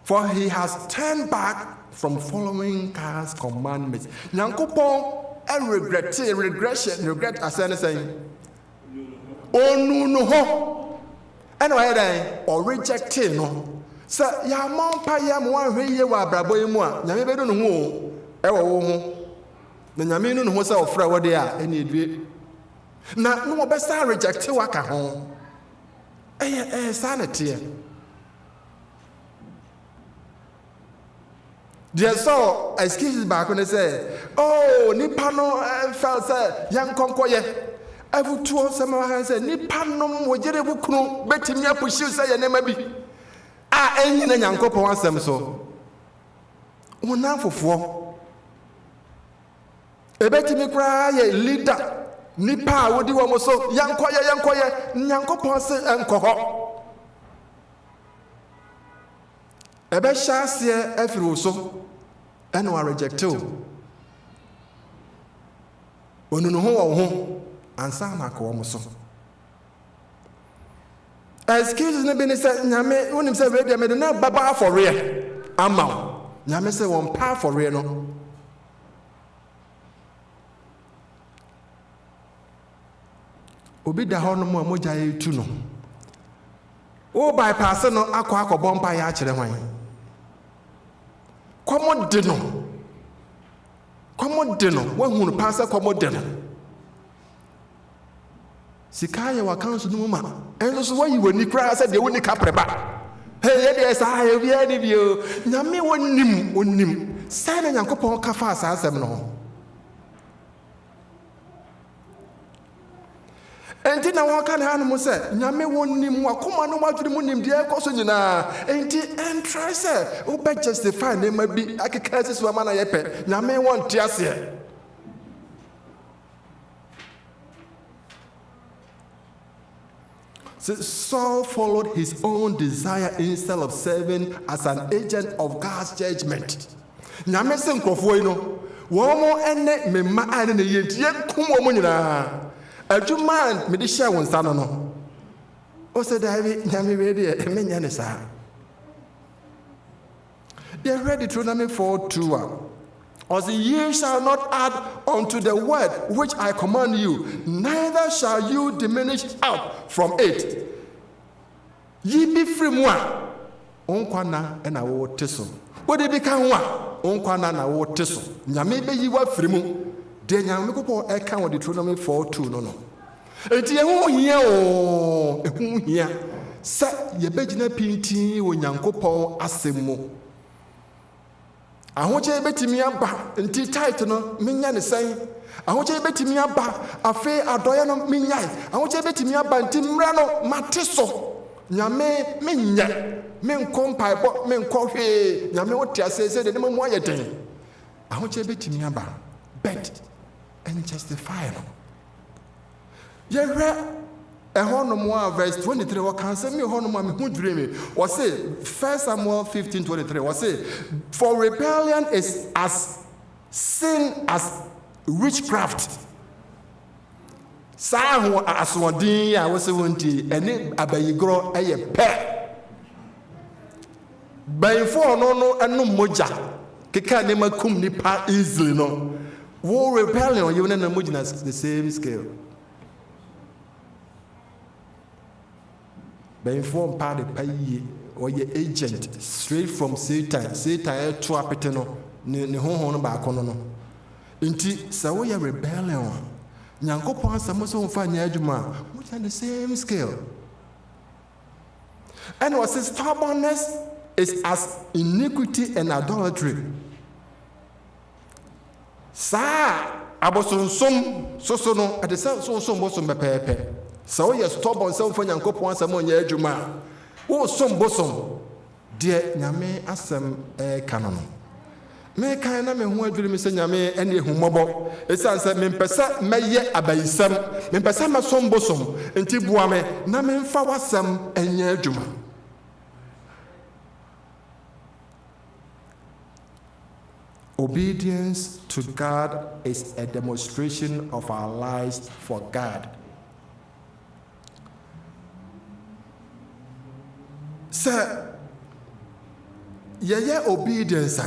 Speaker 9: For he has turned back from following God's commandments. Nyankopon and regret as anything. Oh no ho. And why then or rejecting no. Sir, ya mom paya mo ahwe ye wa abrabo yi mu a, nyame be do no ho e wo ho. Na nyame no ho sɛ ofra wo de a ene edue. Na no be sa reject wa ka ho. Sanity. Dear so, excuses back when they say, oh, Nipano fell say, young concoye. Every 2 or 7 hours say, Nipano, Wajere Bukno, Betty Mia push you say, and maybe. Ah, any young couple wants them so. 1 hour for 4. A Betty me cry, leader. Nipa wodi wo mo so yankoye nyankopon se enkoho ebe hyase afiri wo so ene wa reject o onunu ho wo ho ansa na ko mo so excuse ne bi ne se nyame wonim se we me de na baba for real ama nyame se won pa for real no. Obi da ho no mo moja ye tu no o bypass no akọ bomba ya kire hwan komo de no wa hunu pass komo de no sika ye wa council no ma enso so wa yi wani kra se de woni kapreba hey ye de sa ye bi ani bi o nyame wonim sai na yankopon ka fa asasem no. Enti na waka na hanu se nyame wonim wakoma no wadwiri munim de ekoso nyina enti try se wo be justify na ma bi akeka sisi ma na yepe nyame won te ase. Saul followed his own desire instead of serving as an agent of God's judgment. Nyame se nkrofo yi no wo mo ene memma ane ne yenti yekum wo nyina. Adwuma me de share won sa no o se David nyame we de emenya ne sa they read Deuteronomy 4:2 as ye shall not add unto the word which I command you, neither shall you diminish out from it. Ye be free moi onkwana na wo teso wo de bi kan wa onkwana na wo teso nyame be yi wa free mu. De nyame kopo e kan wo Deuteronomy 4:2 no. Enti ehu hia sa ye begina pinti wo nyankopon asemu. Ahoche betimi aba enti title no menya ne san. Ahoche betimi aba afi adoye no menyai. Ahoche betimi aba enti mra no mateso. Nyame menya menkompa bo menkohwe nyame wote asese de mo aye den. Ahoche betimi aba bet and justify no. Ye re verse 23 what can say me who dream was say 1 Samuel 15:23 was say for rebellion is as sin as witchcraft. Sa ho aswodin ya wo se wonti ene abayigro eye pe bayfo no enu moja keka ne makum nipa easily no wo rebellion you na mojina the same scale. Ben form part the pay or your agent straight from Satan to apeteno ne ho no ba kono no nti sa wo ya rebellion nyankopon asamo so mfa nya adwuma we on the same scale. And what says stubbornness is as iniquity and idolatry. Sa abosonsom so no at the same so bosom pepepe. So you stubborn self for nyankopon asamo nya adwuma wo som bosom de nyame asem kanono me kan na me ho adwiri me se nyame ene ehumobo esan se me mpesa meye abayisam me mpesa masom bosom enti bua me na me mfa wasam enya adwuma. Obedience to God is a demonstration of our lives for God. Sir, yeye obedience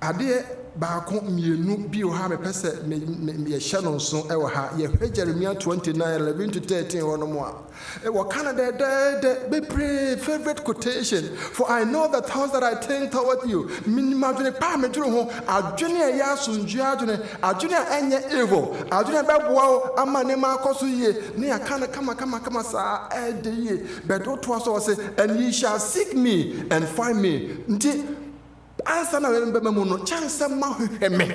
Speaker 9: adeɛ baako mmienu bi wɔ ha mepɛ sɛ yɛhyɛ no nso wɔ ha yɛhwɛ Jeremiah 29:11-13 hɔ no mu a ɛwɔ Canada bebree favorite quotation, for I know the thoughts that I think toward you madwene paa medwene ho adwene a ɛyɛ asomdwoe adwene a ɛnyɛ evil adwene a bɛboa wo ama nneɛma akɔ so yie ne yɛaka no kama saa ɛde yie bɛde wotoa so wɔ sɛ and ye shall seek me and find me nti answer na remember mu no chance ma hwehwɛ me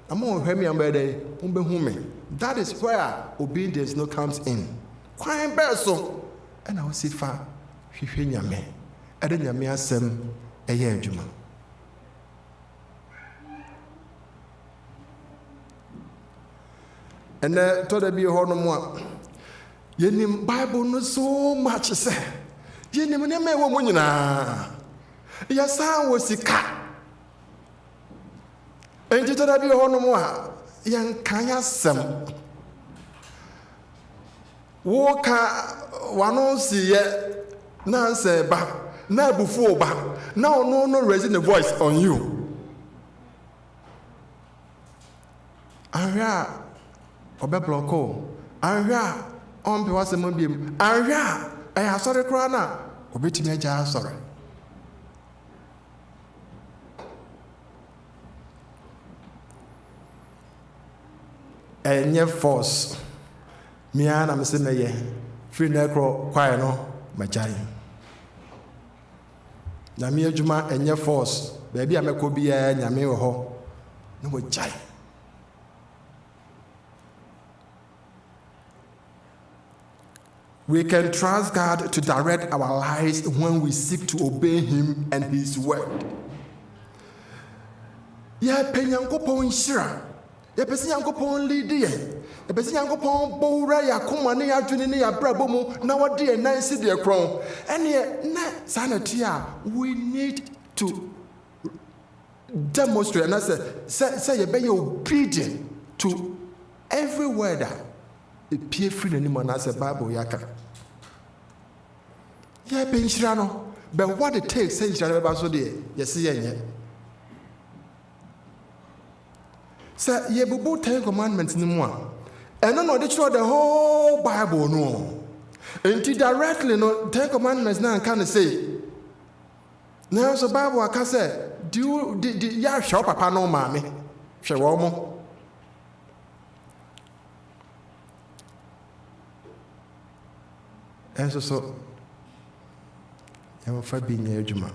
Speaker 9: na ma hwehwɛ me ambɛdɛ wobɛhu me. That is where obedience no comes in. Kwan bɛɛ so ɛna wo si fa hwehwɛ nyame ɛde nyame asɛm ɛyɛ adwuma. ɛnɛ tɔda bi hɔ no mu a yɛnim Bible no so much sɛ yɛnim nneɛma ɛwɔ mu nyinaa yɛsan wɔ sika enti tɔda bi hɔ no mu a yɛnka yɛasɛm woka wano siyɛ na nsɛ ba na abufuo ba na ɔno no raising the voice on you ahwɛ a ɔbɛblɔko ahwɛ a ɔmpɛ w'asɛm biem ahwɛ a ɛyɛ asɔre koraa no a ɔbɛtumi agya asɔre. ɛnyɛ force mia na mese mɛyɛ firi na ɛkorɔ kwae no magyae nyame adwuma ɛnyɛ force baabi a mɛkɔ biara nyame wɔ hɔ na wɔgyae. We can trust God to direct our lives when we seek to obey Him and His word. Yɛpɛ Nyankopɔn nhyira yɛpɛ sɛ Nyankopɔn lead yɛn yɛpɛ sɛ Nyankopɔn bɔwura yɛ akoma ne yɛadwene ne yɛabrabɔ mu na wɔde yɛn nan si deɛ korɔn ɛneɛ na saa na tie a we need to demonstrate and sɛ yɛbɛyɛ obedient to every word a ɛpie firi n'anim anaasɛ Bible yɛaka. Yɛpɛ nhyira no but what it takes sɛ nhyira no bɛba so deɛ yɛse yɛnyɛ. Sɛ yɛbubu 10 commandments no mu a ɛno na ɔde kyerɛ the whole Bible no enti directly no 10 commandments na anka no sei nanso Bible aka sɛ yɛahwɛ wo papa no maame hwɛ wɔ mo ɛnso so yɛmfa bi nyɛ adwuma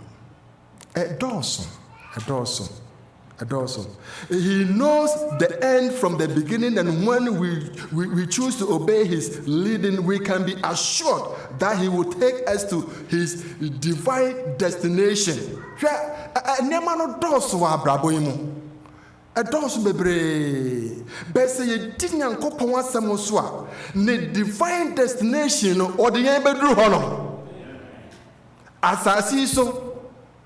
Speaker 9: ɛdɔɔso. He knows the end from the beginning, and when we choose to obey His leading, we can be assured that He will take us to His divine destination. Nneɛma no dɔɔso wɔ abrabɔ yi mu ɛdɔɔso bebree bɛɛ sɛ yɛdi Nyankopɔn asɛm so a ne divine destination no ɔde yɛn bɛduru hɔ no asase yi so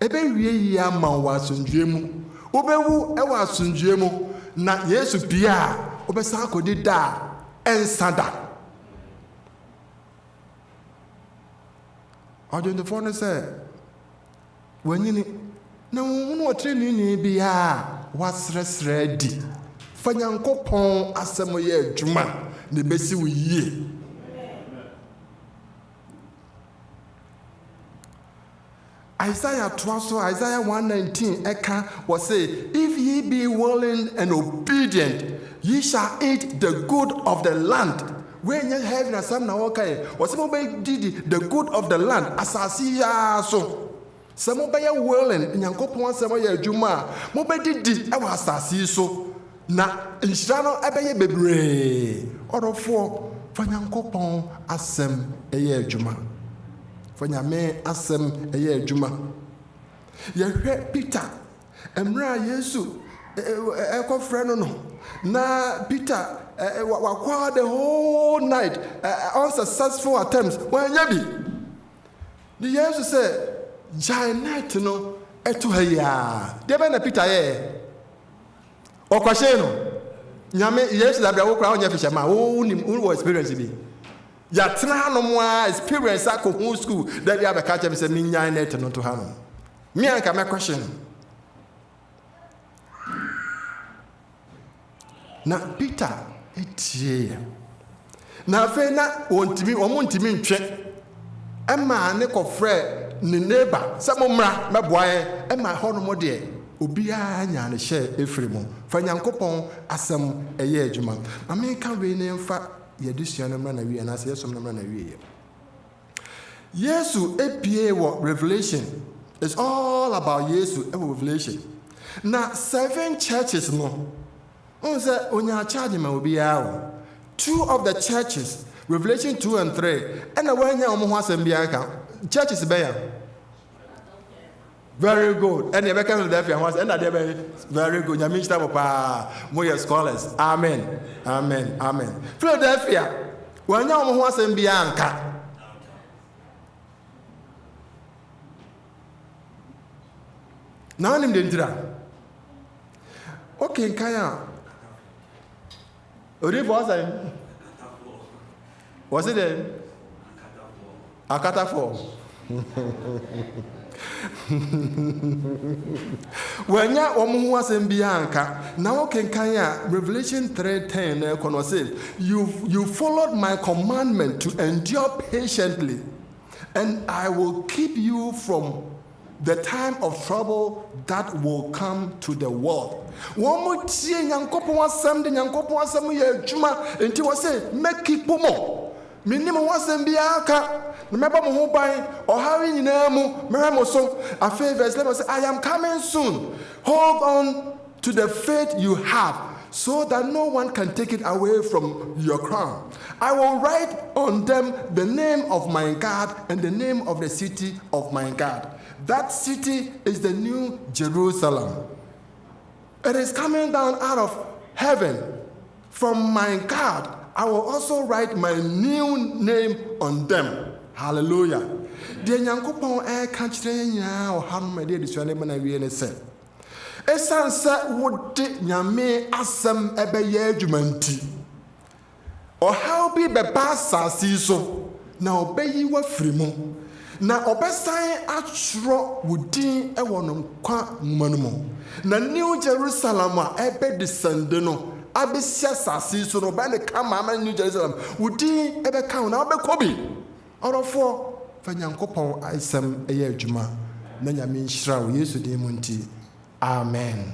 Speaker 9: ɛbɛwie yie ama wɔ asomdwoe mu wobɛwu ɛwɔ asomdwoe mu na Yesu bia a wobɛsan akɔdi da a ɛnsa da. ɔdwontofoɔ no sɛ wanyini na wohunu ɔtirinini biaa wasrɛsrɛ adi fa Nyankopɔn asɛm yɛ adwuma na ɛbɛsi wo yie. Isaiah 119 eka was say, if ye be willing and obedient, ye shall eat the good of the land. When you have na sam na okay, was some did the good of the land asasi ya so. Some obey willing Nyankopɔn asɛm yɛ adwuma mo be did ɛwɔ asasi so na nhyira no ɛbɛyɛ bebree ɔdɔfoɔ fa Nyankopɔn asɛm ɛyɛ adwuma. For nyame asɛm ɛyɛ adwuma. Yɛhwɛ Peter mmerɛ a Yesu ɛkɔfrɛ no na Peter wakɔ the whole night unsuccessful attempts wɔanyɛ bi. The Yesu sɛ gyae night no ɛto ha yi a deɛ bɛn na Peter yɛ ɔkɔhyɛn no nyame Yesu dabra wo koraa wonyɛ fihyɛ ma wonim wowɔ experience bi. Yatena no more experience akɔ school that you have a catch me say me nyan net no to ha no me anka me question na Peter etie na afei na omuntimi ntwe ema ne kofre ne neighbor sɛ momra mɛboae ema hɔ no mo de obiara nya ne hyɛ efiri mu fa Nyankopɔn asɛm ɛyɛ adwuma ameka we ne mfa yɛdesua no mra na wie na sɛ yɛsom no mra na wie Yesu epie wɔ Revelation. It's all about Yesu ewo Revelation. Na 7 churches no. On say onya charge ma obiara. 2 of the churches, Revelation 2 and 3. And when you omo ho asem bia ka. Churches be ya. Very good. And you be come Philadelphia once and they be very good. You mean papa mo scholars. Amen. Amen. Amen. Philadelphia. When you omo ho asem bia ka. Now I'm the okay, Kaya. Was it a Akatafo? When ya omu was in Bianca, now can Kaya Revelation 3:10 says, You followed my commandment to endure patiently, and I will keep you from the time of trouble that will come to the world. One more tie Nyankopon asem de Nyankopon asem ye adwuma enti wo se make pomo minimum wasem bia aka na meba mo ho ban ohawe nyina mu meremo so afa verse 11 say I am coming soon. Hold on to the faith you have so that no one can take it away from your crown. I will write on them the name of my God and the name of the city of my God. That city is the New Jerusalem. It is coming down out of heaven from my God. I will also write my new name on them. Hallelujah. The Nyankopon kanchire nya o hanum de disuane mana wie ne se. Esansa wode nyame asem ebeye adwumanti. O how be be pasasi so na obeyi wa frimu. Na obesan atro wudin ewo no kwa manumo na New Jerusalem a ebe descend no abesia sasi so no ba ne kama ama New Jerusalem wudin ebe kan na obekobi orofo fa Nyankopon aisam eye adwuma na nyame nhyira wo Yesu din mu nti amen.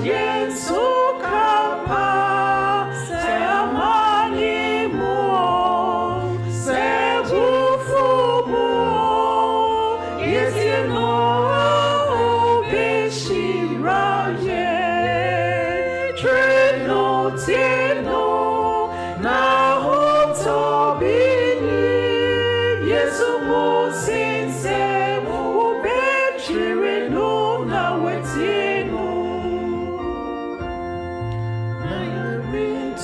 Speaker 19: Yes, so kapa, say amani. tieno na hotobini Yesu musinse ubechiri no na wetieno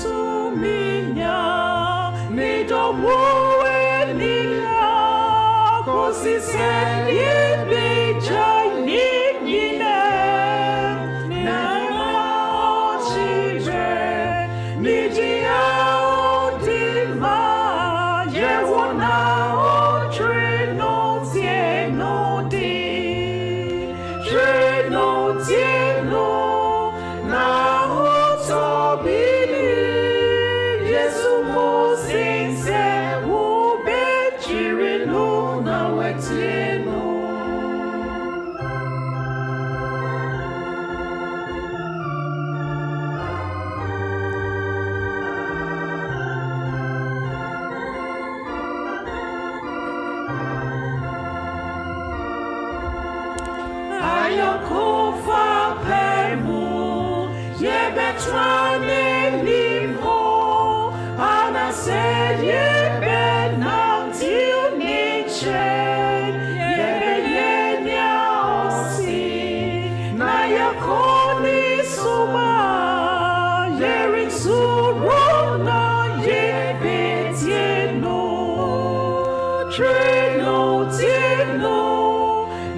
Speaker 19: to minya midomuwe nika kosi se yebeja nina na children nijia odima yewona treno tieno di treno tieno na hotobini Yesu musinse ubechiri no na wetieno ayokufa pemu yebetrane limho anase yebenantiu niche yebeyenya osi na yakoni suma yerisurona yebetieno treno tieno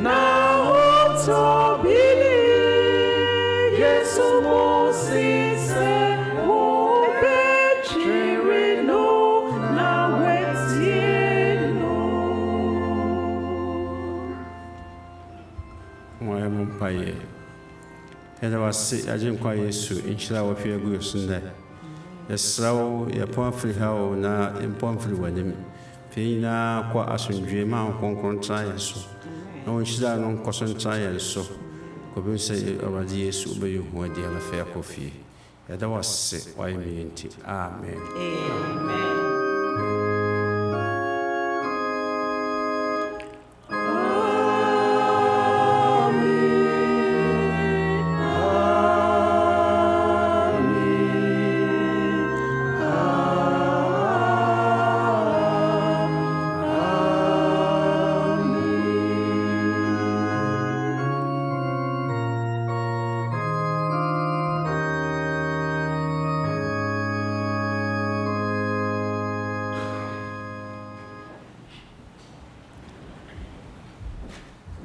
Speaker 19: na hotobini Yesu musise ubechiri no na wetieno
Speaker 1: Moya mumpaye. Yɛda wase agyenkwa Yesu nhyira wɔ hwɛ gu so ndɛ. Yɛsrɛ wo yɛpɔn firi ha wo na yɛmpɔn firi w'anim. Fei nyinaa kɔ asomdwie ma wo kronkron tena yɛn so. Na wo nhyira no nkɔ so ntena yɛn so. Kɔbɛn sɛ Awurade Yesu wobɛyɛ hu adi alafɛ akɔ fie. Yɛda wase wayɛ me nti. Amen.
Speaker 10: Amen.